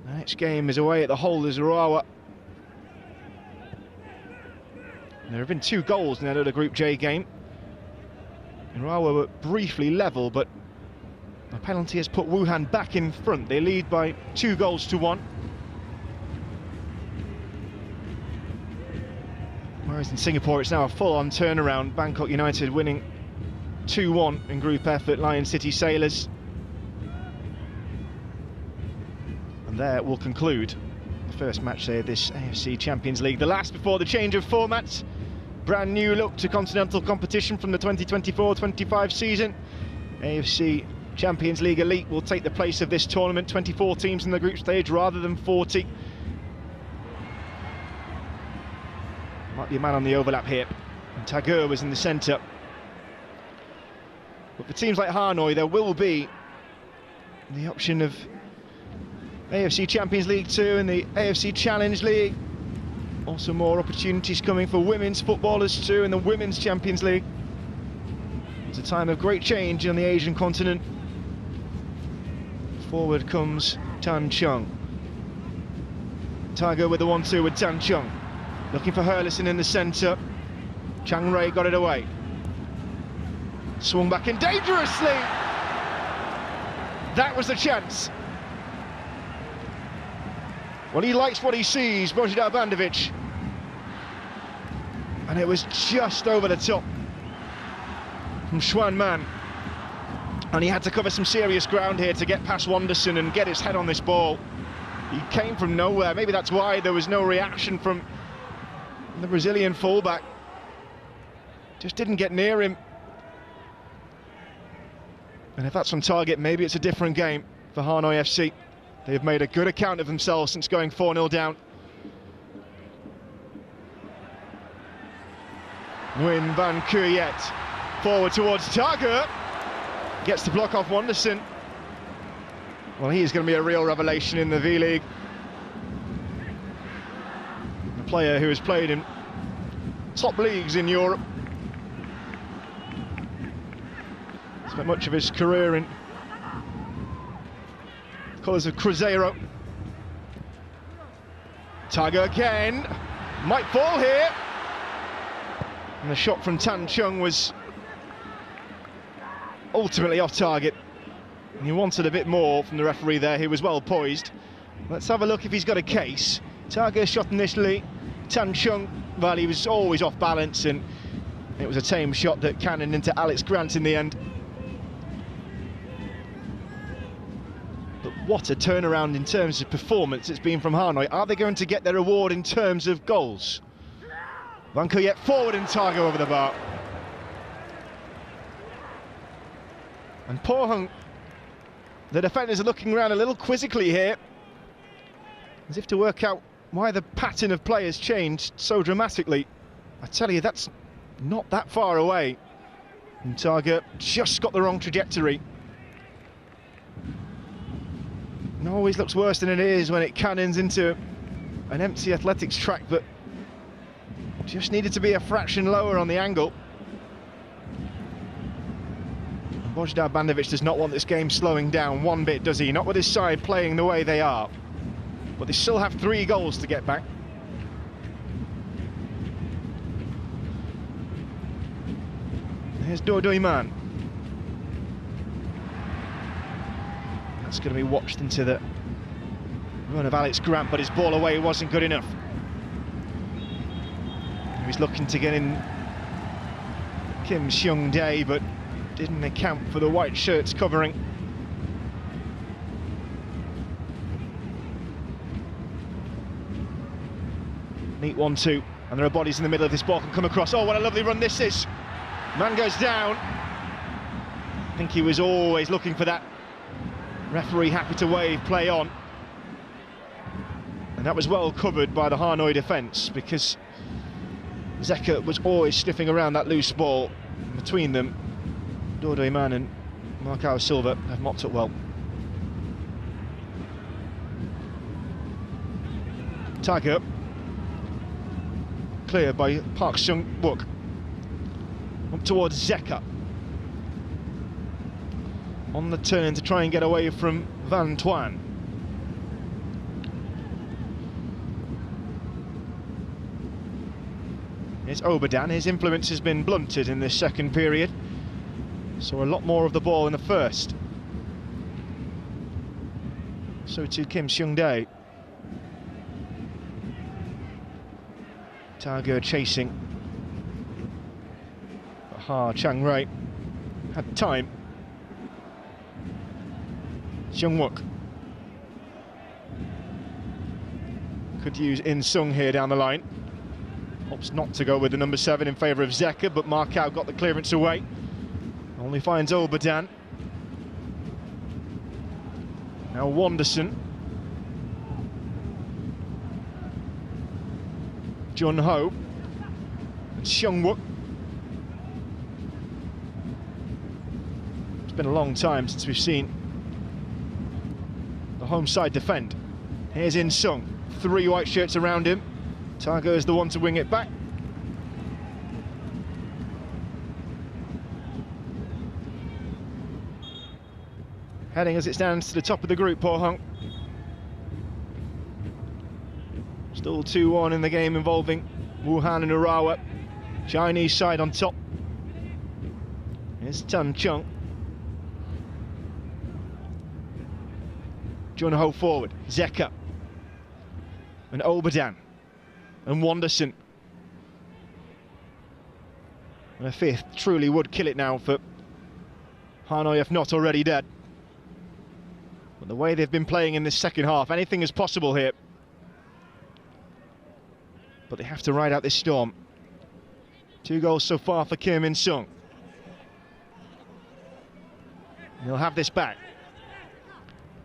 The next game is away at the holders Urawa. There have been 2 goals in that other Group J game. Urawa were briefly level, but a penalty has put Wuhan back in front. They lead by 2-1. Whereas in Singapore it's now a full-on turnaround. Bangkok United winning 2-1 in Group F at Lion City Sailors. And there will conclude the first match day of this AFC Champions League. The last before the change of formats. Brand new look to continental competition from the 2024-25 season. AFC Champions League Elite will take the place of this tournament. 24 teams in the group stage rather than 40. Might be a man on the overlap here. And Tagore was in the centre. But for teams like Hanoi, there will be the option of AFC Champions League 2 and the AFC Challenge League. Also more opportunities coming for women's footballers too in the Women's Champions League. It's a time of great change on the Asian continent. Forward comes Tan Chung. Tagore with the 1-2 with Tan Chung. Looking for Hurlison in the centre. Chang Rei got it away. Swung back in dangerously. That was the chance. Well, he likes what he sees, Božidar Bandović. And it was just over the top from Xuan Man. And he had to cover some serious ground here to get past Wanderson and get his head on this ball. He came from nowhere. Maybe that's why there was no reaction from the Brazilian fullback. Just didn't get near him. And if that's on target, maybe it's a different game for Hanoi FC. They've made a good account of themselves since going 4-0 down. Nguyen Van Cuyet forward towards Tagore. Gets the block off Wanderson. Well, he is going to be a real revelation in the V-League. A player who has played in top leagues in Europe. Spent much of his career in colours of Cruzeiro. Tagore again. Might fall here. And the shot from Tan Chung was ultimately off target. And he wanted a bit more from the referee there. He was well poised. Let's have a look if he's got a case. Tagore shot initially. Tan Chung, well, he was always off balance, and it was a tame shot that cannoned into Alex Grant in the end. But what a turnaround in terms of performance it's been from Hanoi. Are they going to get their reward in terms of goals? Van Cuyet forward and Tagore over the bar. And Pohang, the defenders are looking around a little quizzically here, as if to work out why the pattern of play has changed so dramatically. I tell you, that's not that far away. And Tagore just got the wrong trajectory. It always looks worse than it is when it cannons into an empty athletics track, but just needed to be a fraction lower on the angle. Božidar Bandović does not want this game slowing down one bit, does he? Not with his side playing the way they are. But they still have 3 goals to get back. Here's Dodoiman. It's going to be watched into the run of Alex Grant, but his ball away wasn't good enough. He was looking to get in Kim Seung-dae, but didn't account for the white shirts covering. Neat 1-2, and there are bodies in the middle of this ball can come across. Oh, what a lovely run this is. Man goes down. I think he was always looking for that. Referee happy to wave, play on. And that was well covered by the Hanoi defence, because Zeka was always sniffing around that loose ball. Between them, Dodo Man and Marcao Silva have mopped up well. Tiger cleared by Park Seung-wook. Up towards Zeka. On the turn to try and get away from Van Tuan. Here's Obadan. His influence has been blunted in this second period. Saw a lot more of the ball in the first. So too Kim Seung-dae. Tiger chasing. Ha Chang-rae had time. Seung-wook could use In Sung here down the line. Opts not to go with the number 7 in favour of Zeka, but Marcao got the clearance away. Only finds Obadan. Now Wanderson. Jun Ho. And Seung-wook. It's been a long time since we've seen the home side defend. Here's In Sung. 3 white shirts around him. Tiger is the one to wing it back. Heading as it stands to the top of the group, Pohang. Still 2-1 in the game involving Wuhan and Urawa. Chinese side on top. Here's Tan Chung. Jun Ho forward. Zeka. And Obadan. And Wanderson. And a 5th truly would kill it now for Hanoi, if not already dead. But the way they've been playing in this second half, anything is possible here. But they have to ride out this storm. 2 goals so far for Kim In Sung. He'll have this back.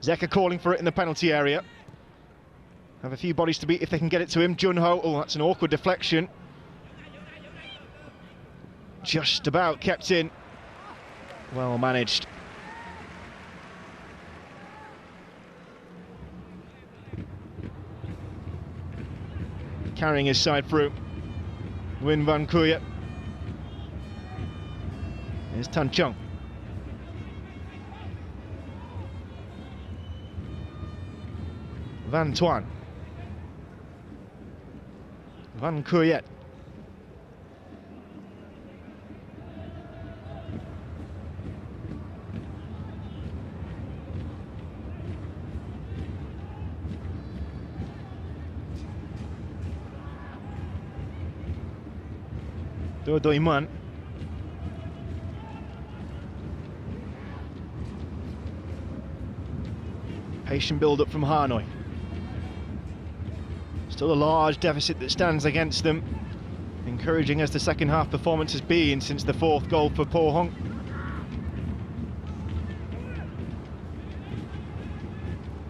Zeka calling for it in the penalty area. Have a few bodies to beat if they can get it to him. Jun Ho, oh, that's an awkward deflection. Just about kept in. Well managed. Carrying his side through. Win Van Kuya. Here's Tan Chung. Van Tuan. Van Kuya. Dodo Iman. Patient build-up from Hanoi. Still a large deficit that stands against them. Encouraging as the second half performance has been since the 4th goal for Pohang.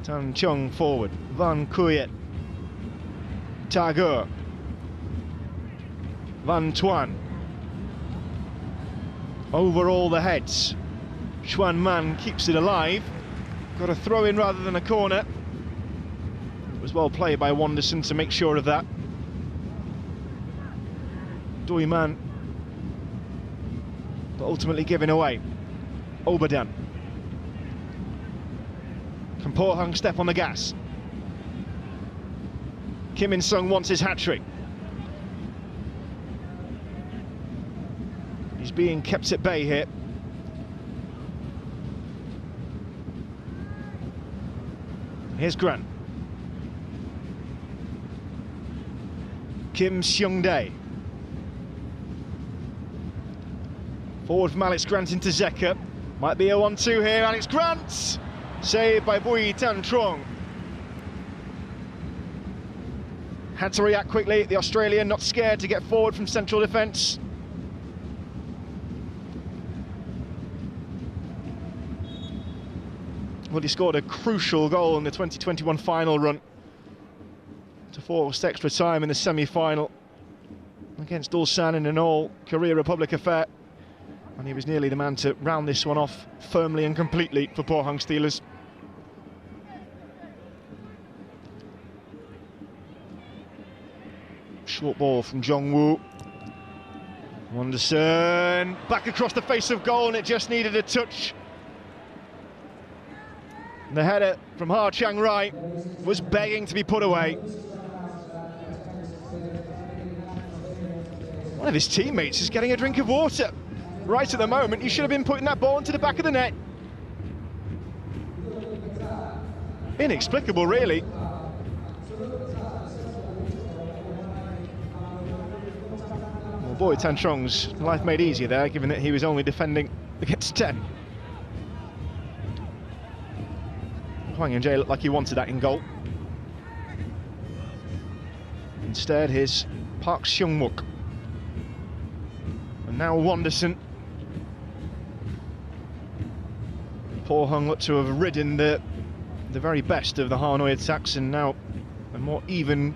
Tan Chung forward. Van Kuya. Tiger. Van Tuan. Over all the heads. Chuan Man keeps it alive. Got a throw in rather than a corner. It was well played by Wanderson to make sure of that. Doi Man. But ultimately given away. Obadan. Can Pohang step on the gas? Kim In Sung wants his hat-trick. He's being kept at bay here. Here's Grant. Kim Seung-dae. Forward from Alex Grant into Zeka. Might be a 1-2 here. Alex Grant! Saved by Bui Tan Trong. Had to react quickly. The Australian not scared to get forward from central defence. Well, he scored a crucial goal in the 2021 final run to force extra time in the semi-final against Ulsan in an all-Korea Republic affair. And he was nearly the man to round this one off firmly and completely for Pohang Steelers. Short ball from Jong-woo. Wanderson back across the face of goal, and it just needed a touch. The header from Ha Chang-rai was begging to be put away. One of his teammates is getting a drink of water. Right at the moment, he should have been putting that ball into the back of the net. Inexplicable, really. Well, Bui Tan Trong's life made easier there, given that he was only defending against 10. Hwang In-jae looked like he wanted that in goal. Instead, here's Park Seung-wook. And now Wanderson. Pohang looked to have ridden the very best of the Hanoi attacks, and now a more even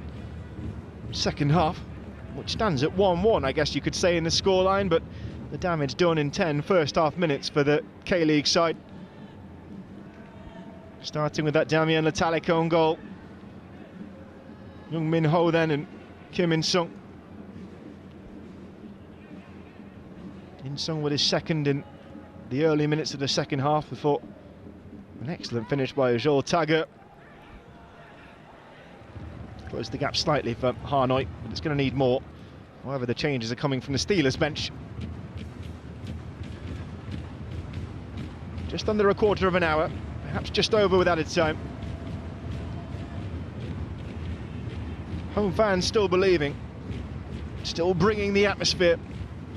second half, which stands at 1-1, I guess you could say, in the scoreline, but the damage done in 10 first half minutes for the K-League side. Starting with that Damien Latalik own goal. Young Min Ho then, and Kim In-sung. In-sung with his second in the early minutes of the second half before an excellent finish by Joel Taggart. Closed the gap slightly for Hanoi, but it's going to need more. However, the changes are coming from the Steelers bench. Just under a quarter of an hour, perhaps just over with added time. Home fans still believing, still bringing the atmosphere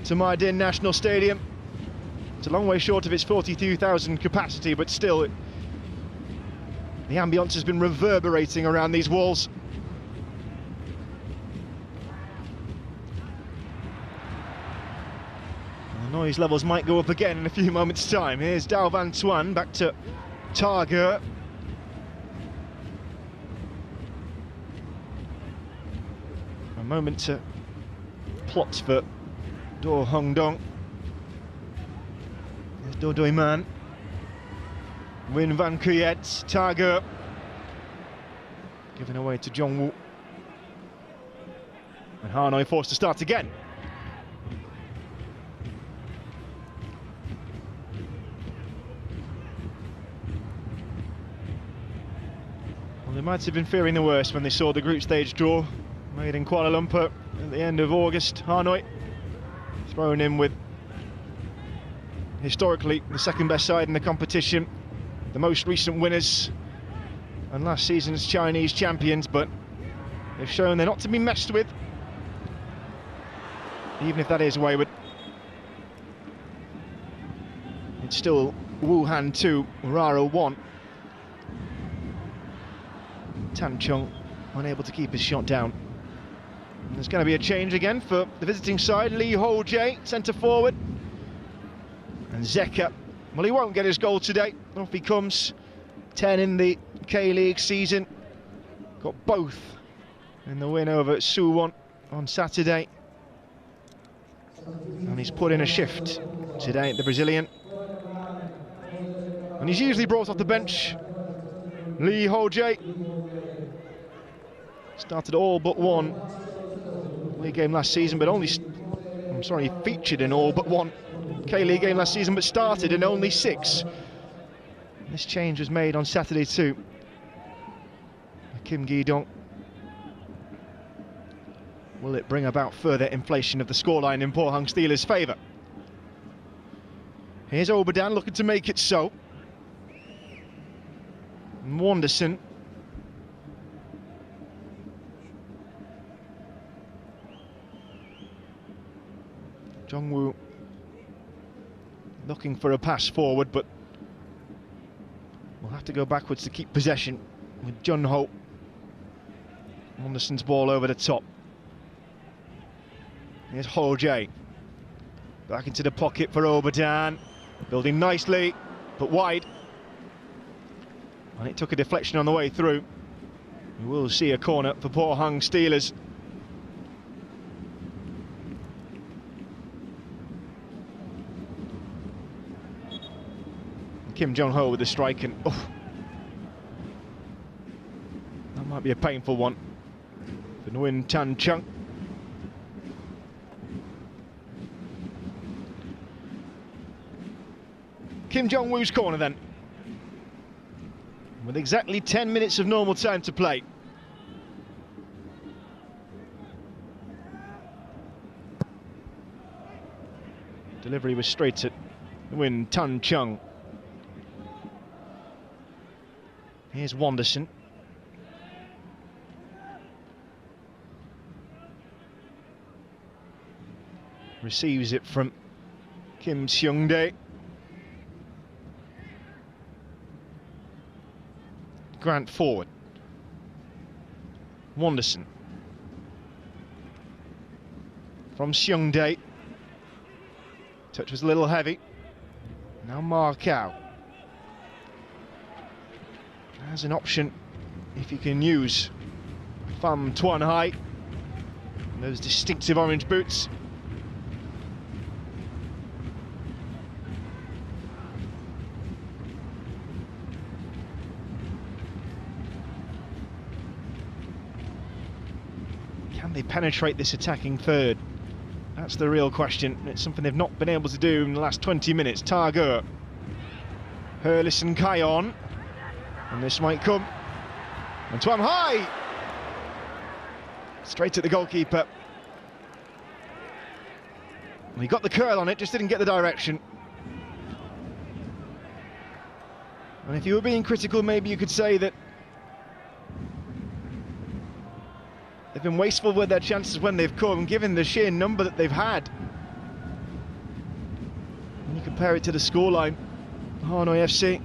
to My Dinh National Stadium. It's a long way short of its 42,000 capacity, but still, the ambience has been reverberating around these walls. The noise levels might go up again in a few moments' time. Here's Dao Van Tuan back to Targer. A moment to plot for Do Hong Dong. There's Do Doi Man. Win Van Kuyet, Targer. Given away to Jong-woo. And Hanoi forced to start again. Well, they might have been fearing the worst when they saw the group stage draw made in Kuala Lumpur at the end of August. Hanoi thrown in with historically the second best side in the competition, the most recent winners and last season's Chinese champions, but they've shown they're not to be messed with, even if that is wayward. It's still Wuhan 2, Urara 1. Tan Chung unable to keep his shot down. And there's going to be a change again for the visiting side. Lee Ho-jae, centre forward. And Zeka, well, he won't get his goal today. Off he comes. 10 in the K-League season. Got both in the win over Suwon on Saturday. And he's put in a shift today, the Brazilian. And he's usually brought off the bench. Lee Ho-jae started all but one league game last season, but only, he featured in all but one K-League game last season, but started in only 6. This change was made on Saturday too. Kim Gi-dong. Will it bring about further inflation of the scoreline in Pohang Steelers' favour? Here's Obadan looking to make it so. And Wanderson Jongwoo looking for a pass forward, but we'll have to go backwards to keep possession with Jun Ho. Anderson's ball over the top. Here's Ho Jae. Back into the pocket for Obadan. Building nicely, but wide. And it took a deflection on the way through. We will see a corner for Pohang Steelers. Kim Jong-ho with the strike, and that might be a painful one for Nguyen Tan Chung. Kim Jong-woo's corner then, with exactly 10 minutes of normal time to play. Delivery was straight at Nguyen Tan Chung. Here's Wanderson. Receives it from Kim Seung-dae. Grant forward. Wanderson. From Seung-dae. Touch was a little heavy. Now Markow. As an option, if you can use Pham Tuan Hai, those distinctive orange boots. Can they penetrate this attacking third? That's the real question. It's something they've not been able to do in the last 20 minutes. Targer, Hurlison Kayon. And this might come. And Tuan Hai! Straight at the goalkeeper. He got the curl on it, just didn't get the direction. And if you were being critical, maybe you could say that they've been wasteful with their chances when they've come, given the sheer number that they've had. When you compare it to the scoreline, Hanoi FC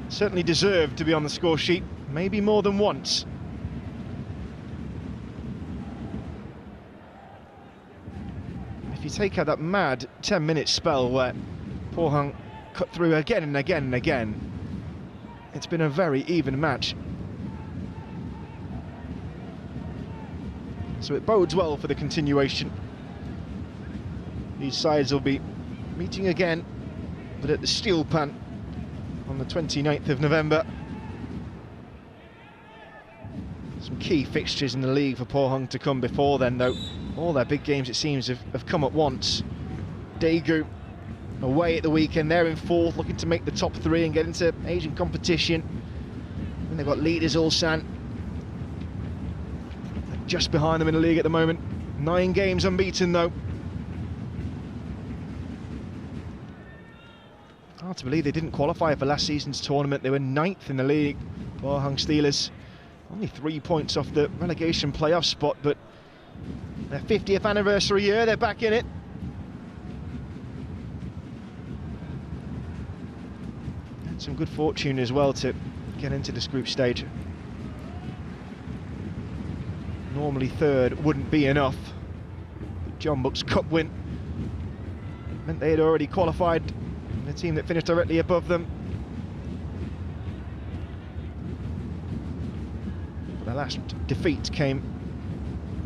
certainly deserved to be on the score sheet, maybe more than once. If you take out that mad 10-minute spell where Pohang cut through again and again and again, it's been a very even match. So it bodes well for the continuation. These sides will be meeting again, but at the Steel Pan on the 29th of November. Some key fixtures in the league for Pohang to come before then, though. All their big games, it seems, have come at once. Daegu away at the weekend, they're in fourth, looking to make the top three and get into Asian competition. And they've got leaders Ulsan just behind them in the league at the moment. 9 games unbeaten, though. Hard to believe they didn't qualify for last season's tournament. They were 9th in the league. Pohang Steelers only 3 points off the relegation playoff spot, but their 50th anniversary year, they're back in it. And some good fortune as well to get into this group stage. Normally third wouldn't be enough. The John Bucks Cup win meant they had already qualified. The team that finished directly above them. Their last defeat came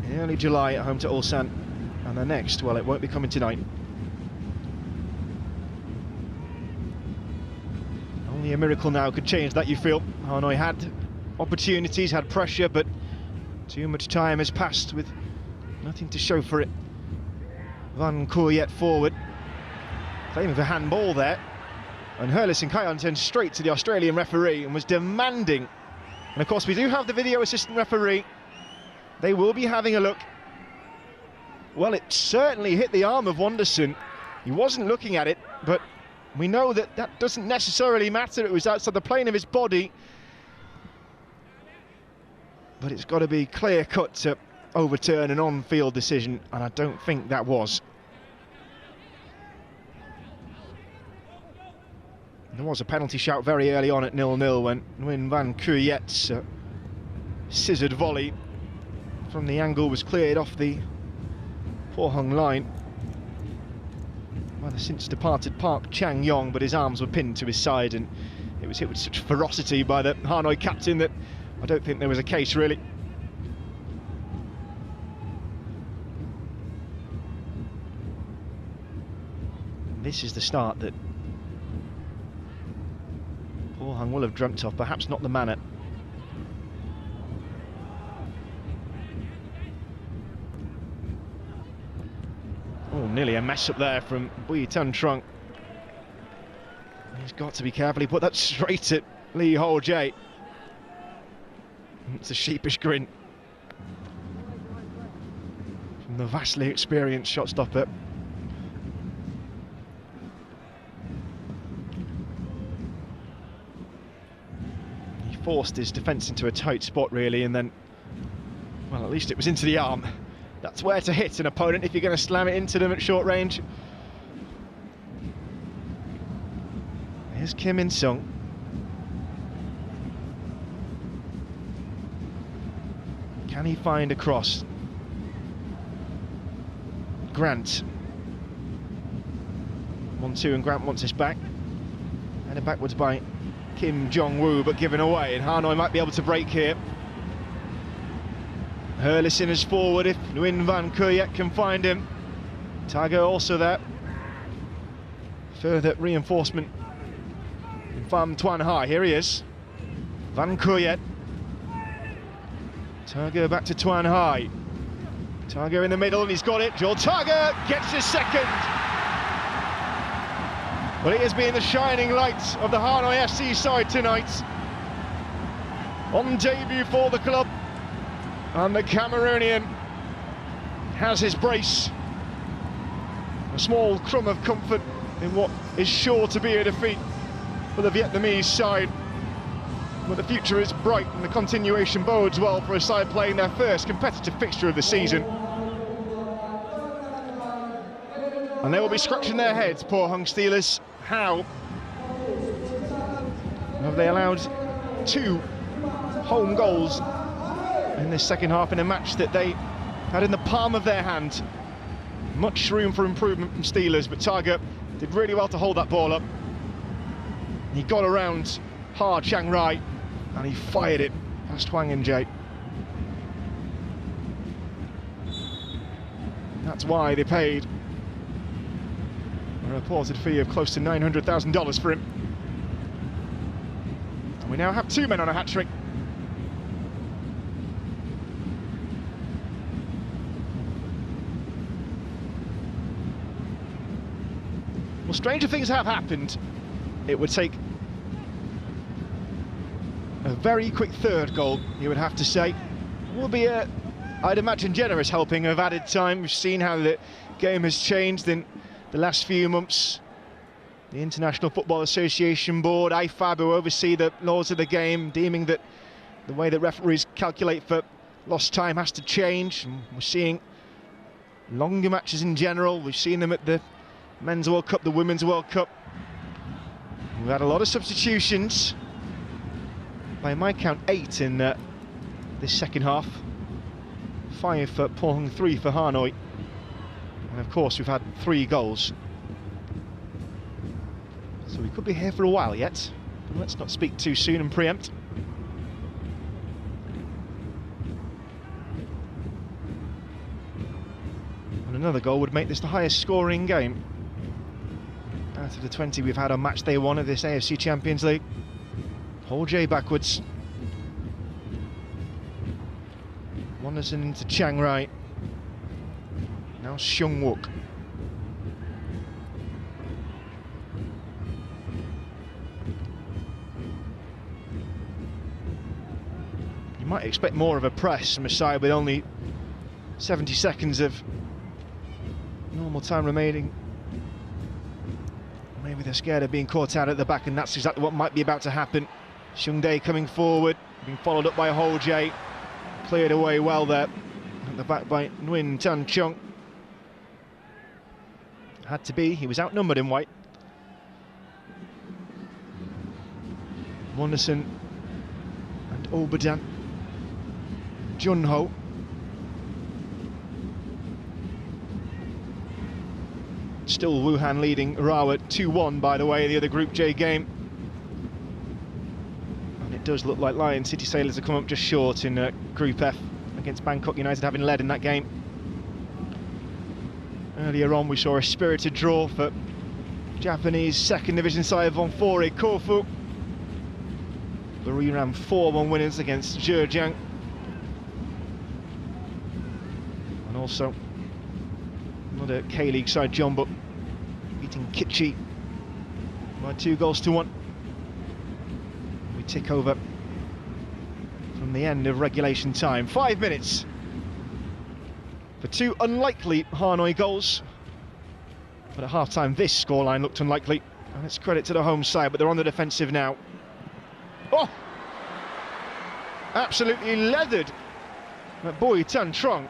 in early July at home to Ulsan, and their next, well, it won't be coming tonight. Only a miracle now could change that, you feel. Hanoi had opportunities, had pressure, but too much time has passed with nothing to show for it. Van Kooyet forward, claiming for handball there, and Hurlison Kayon turned straight to the Australian referee and was demanding. And of course we do have the video assistant referee. They will be having a look. Well, it certainly hit the arm of Wanderson. He wasn't looking at it, but we know that that doesn't necessarily matter. It was outside the plane of his body. But it's got to be clear-cut to overturn an on-field decision, and I don't think that was. There was a penalty shout very early on at 0-0 when Nguyen Van Cuyet's scissored volley from the angle was cleared off the Pohang line by the since departed Park Chang-yong, but his arms were pinned to his side and it was hit with such ferocity by the Hanoi captain that I don't think there was a case really. And this is the start that Pohang will have dreamt of, perhaps not the manner. Oh, nearly a mess up there from Bui Tan Trung. He's got to be careful, he put that straight at Lee Ho Jae. It's a sheepish grin from the vastly experienced shot stopper. Forced his defence into a tight spot really, and then, well, at least it was into the arm. That's where to hit an opponent if you're going to slam it into them at short range. Here's Kim In-sung. Can he find a cross? Grant. 1-2 and Grant wants this back. Headed backwards by Kim Jong-woo, but given away, and Hanoi might be able to break here. Hurlison is forward if Nguyen Van Cuyet can find him. Tiger also there. Further reinforcement from Tuan Hai. Here he is. Van Cuyet. Tiger back to Tuan Hai. Tiger in the middle and he's got it. Joel Tiger gets his second. Well, he has been the shining light of the Hanoi FC side tonight. On debut for the club. And the Cameroonian has his brace. A small crumb of comfort in what is sure to be a defeat for the Vietnamese side. But the future is bright and the continuation bodes well for a side playing their first competitive fixture of the season. And they will be scratching their heads, Pohang Steelers. How have they allowed 2 home goals in this second half in a match that they had in the palm of their hand? Much room for improvement from Steelers, but Tiger did really well to hold that ball up. He got around hard Chiang Rai and he fired it past Hwang In-jae. That's why they paid a reported fee of close to $900,000 for him. And we now have 2 men on a hat-trick. Well, stranger things have happened. It would take a very quick third goal, you would have to say. Will be a, I'd imagine, generous helping of added time. We've seen how the game has changed in the last few months. The International Football Association Board, IFAB, who oversee the laws of the game, deeming that the way that referees calculate for lost time has to change. And we're seeing longer matches in general. We've seen them at the Men's World Cup, the Women's World Cup. We've had a lot of substitutions. By my count, 8 in this second half. 5 for Pohang, 3 for Hanoi. And of course, we've had 3 goals. So we could be here for a while yet. But let's not speak too soon and preempt. And another goal would make this the highest scoring game out of the 20 we've had on match day 1 of this AFC Champions League. Ho Jae backwards. Wonderson into Chiang Rai. Now Seung Wook. You might expect more of a press from a side with only 70 seconds of normal time remaining. Maybe they're scared of being caught out at the back, and that's exactly what might be about to happen. Seung Dae coming forward, being followed up by Ho Jae. Cleared away well there at the back by Nguyen Tan Trung. Had to be, he was outnumbered in white. Wonderson and Obadan. Junho. Still Wuhan leading Urawa 2-1, by the way, the other Group J game. And it does look like Lion City Sailors have come up just short in Group F against Bangkok United, having led in that game. Earlier on we saw a spirited draw for Japanese second division side Ventforet Kofu. The Buriram 4-1 winners against Zhejiang. And also another K-League side, Jeonbuk, beating Kichi by 2-1. We tick over from the end of regulation time. 5 minutes for two unlikely Hanoi goals. But at half-time this scoreline looked unlikely. And it's credit to the home side, but they're on the defensive now. Oh! Absolutely leathered that boy Tan Trong.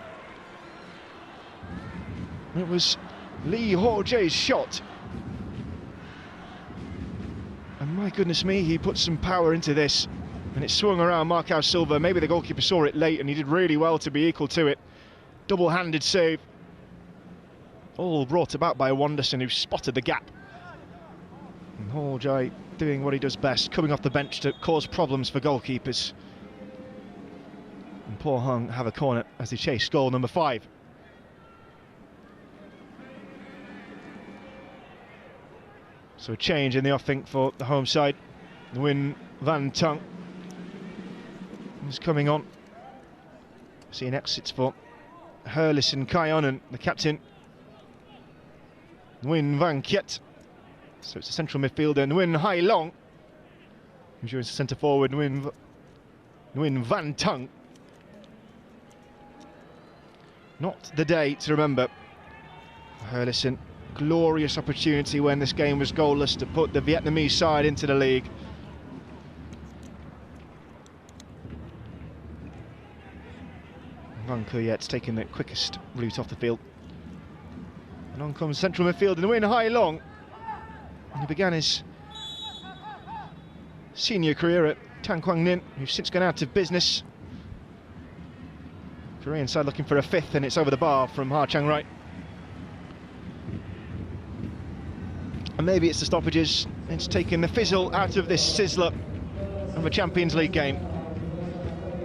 It was Lee Ho-jae's shot. And my goodness me, he put some power into this. And it swung around Marcao Silva. Maybe the goalkeeper saw it late and he did really well to be equal to it. Double-handed save. All brought about by Wonderson, who spotted the gap. And Ho-jae doing what he does best, coming off the bench to cause problems for goalkeepers. And Pohang have a corner as they chase goal number 5. So a change in the offing for the home side. Nguyen Van Tung is coming on. Seeing exits for Hurlison Kaionen, the captain. Nguyen Van Kiet. So it's a central midfielder, Nguyen Hai Long, who joins the centre forward, Nguyen Van Tung. Not the day to remember. Hurlison, glorious opportunity when this game was goalless to put the Vietnamese side into the league. Van Kiet's taking the quickest route off the field. And on comes central midfielder, Nguyen Hai Long. And he began his senior career at Tan Quang Ninh, who's since gone out of business. Korean side looking for a 5th, and it's over the bar from Ha Chang Rai. And maybe it's the stoppages, it's taken the fizzle out of this sizzler of a Champions League game.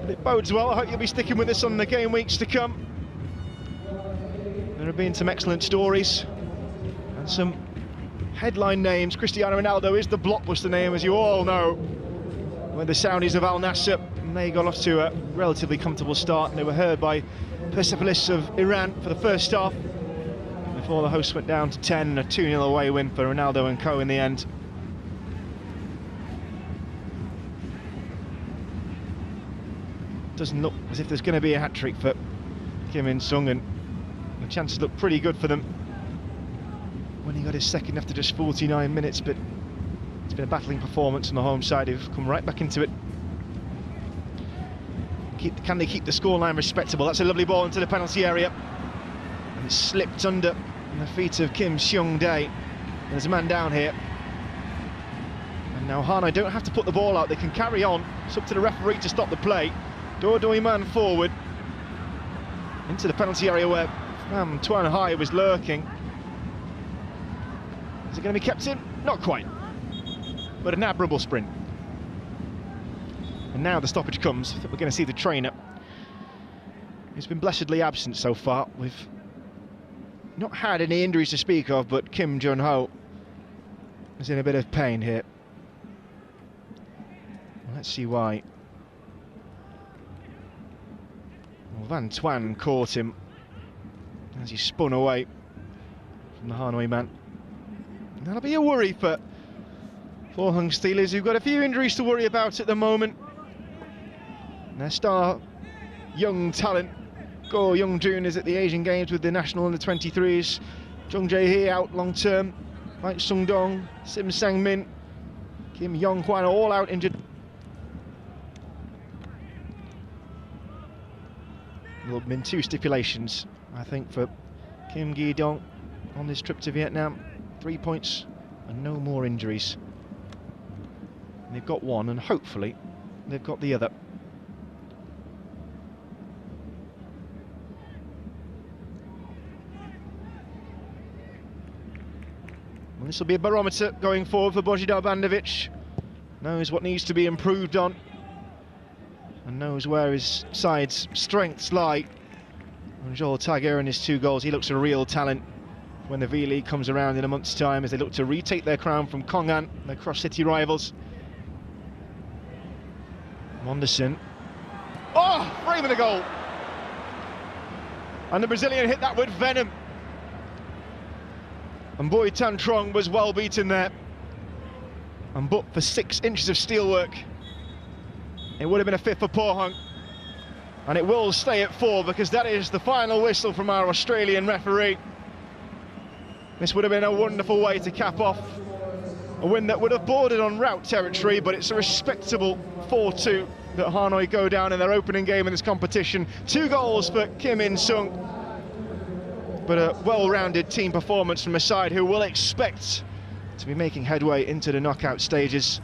But it bodes well. I hope you'll be sticking with us on the game weeks to come. There have been some excellent stories and some headline names. Cristiano Ronaldo is the blockbuster name, as you all know, with the Saudis of Al Nassr. And they got off to a relatively comfortable start, and they were heard by Persepolis of Iran for the first half, before the hosts went down to 10, a 2-0 away win for Ronaldo and co in the end. Doesn't look as if there's going to be a hat-trick for Kim In-sung, and the chances look pretty good for them when he got his second after just 49 minutes, but it's been a battling performance on the home side, who've come right back into it. Can they keep the scoreline respectable? That's a lovely ball into the penalty area, and it's slipped under the feet of Kim Seung-dae. There's a man down here, and now Hanoi don't have to put the ball out, they can carry on. It's up to the referee to stop the play. Do Doi Man forward into the penalty area where Pham Tuan Hai was lurking. Is it going to be kept in? Not quite, but an admirable sprint. And now the stoppage comes. I think we're going to see the trainer. He's been blessedly absent so far. We've not had any injuries to speak of, but Kim Jun-ho is in a bit of pain here. Well, let's see why. Well, Van Tuan caught him as he spun away from the Hanoi man. And that'll be a worry for Pohang Steelers, who've got a few injuries to worry about at the moment. And their star young talent, Go Young-jun, is at the Asian Games with the national under-23s. Jung Jae-hee out long-term. Mike Sung-dong, Sim Sang-min, Kim Yong-hwan are all out injured. There have been 2 stipulations, I think, for Kim Gi-dong on this trip to Vietnam. 3 points and no more injuries. They've got one, and hopefully they've got the other. Well, this will be a barometer going forward for Božidar Bandović. Knows what needs to be improved on, and knows where his side's strengths lie. And Joel Tager and his 2 goals, he looks a real talent when the VIE League comes around in a month's time, as they look to retake their crown from Kongan, their cross-city rivals. Monderson. Oh, framing the goal. And the Brazilian hit that with venom. And Boy Tan Trong was well beaten there. And but for 6 inches of steelwork, it would have been a 5th for Pohang. And it will stay at 4, because that is the final whistle from our Australian referee. This would have been a wonderful way to cap off a win that would have bordered on rout territory, but it's a respectable 4-2 that Hanoi go down in their opening game in this competition. 2 goals for Kim In-sung, but a well-rounded team performance from a side who will expect to be making headway into the knockout stages.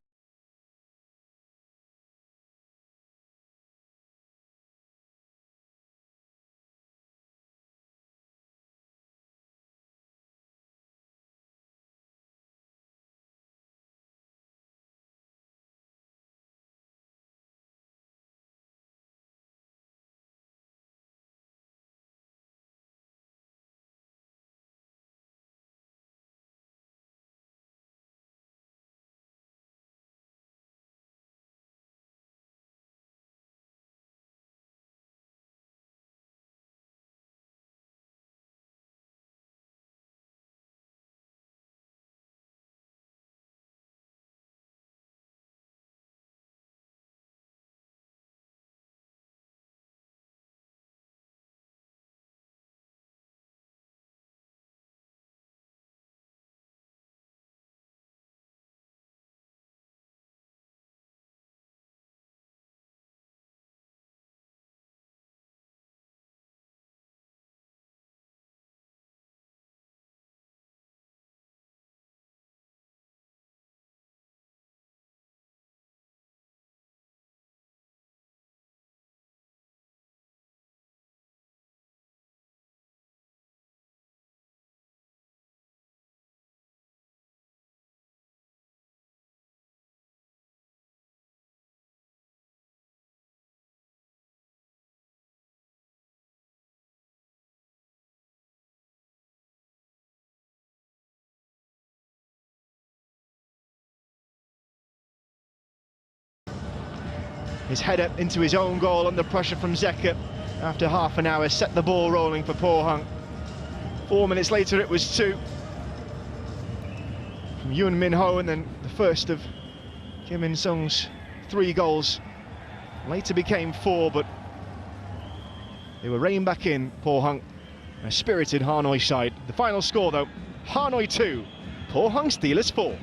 His header into his own goal under pressure from Zeka after half an hour set the ball rolling for Pohang. 4 minutes later it was 2 from Yoon Min Ho, and then the first of Kim In-sung's 3 goals. Later became 4, but they were reined back in, Pohang, a spirited Hanoi side. The final score though, Hanoi 2, Pohang Steelers 4.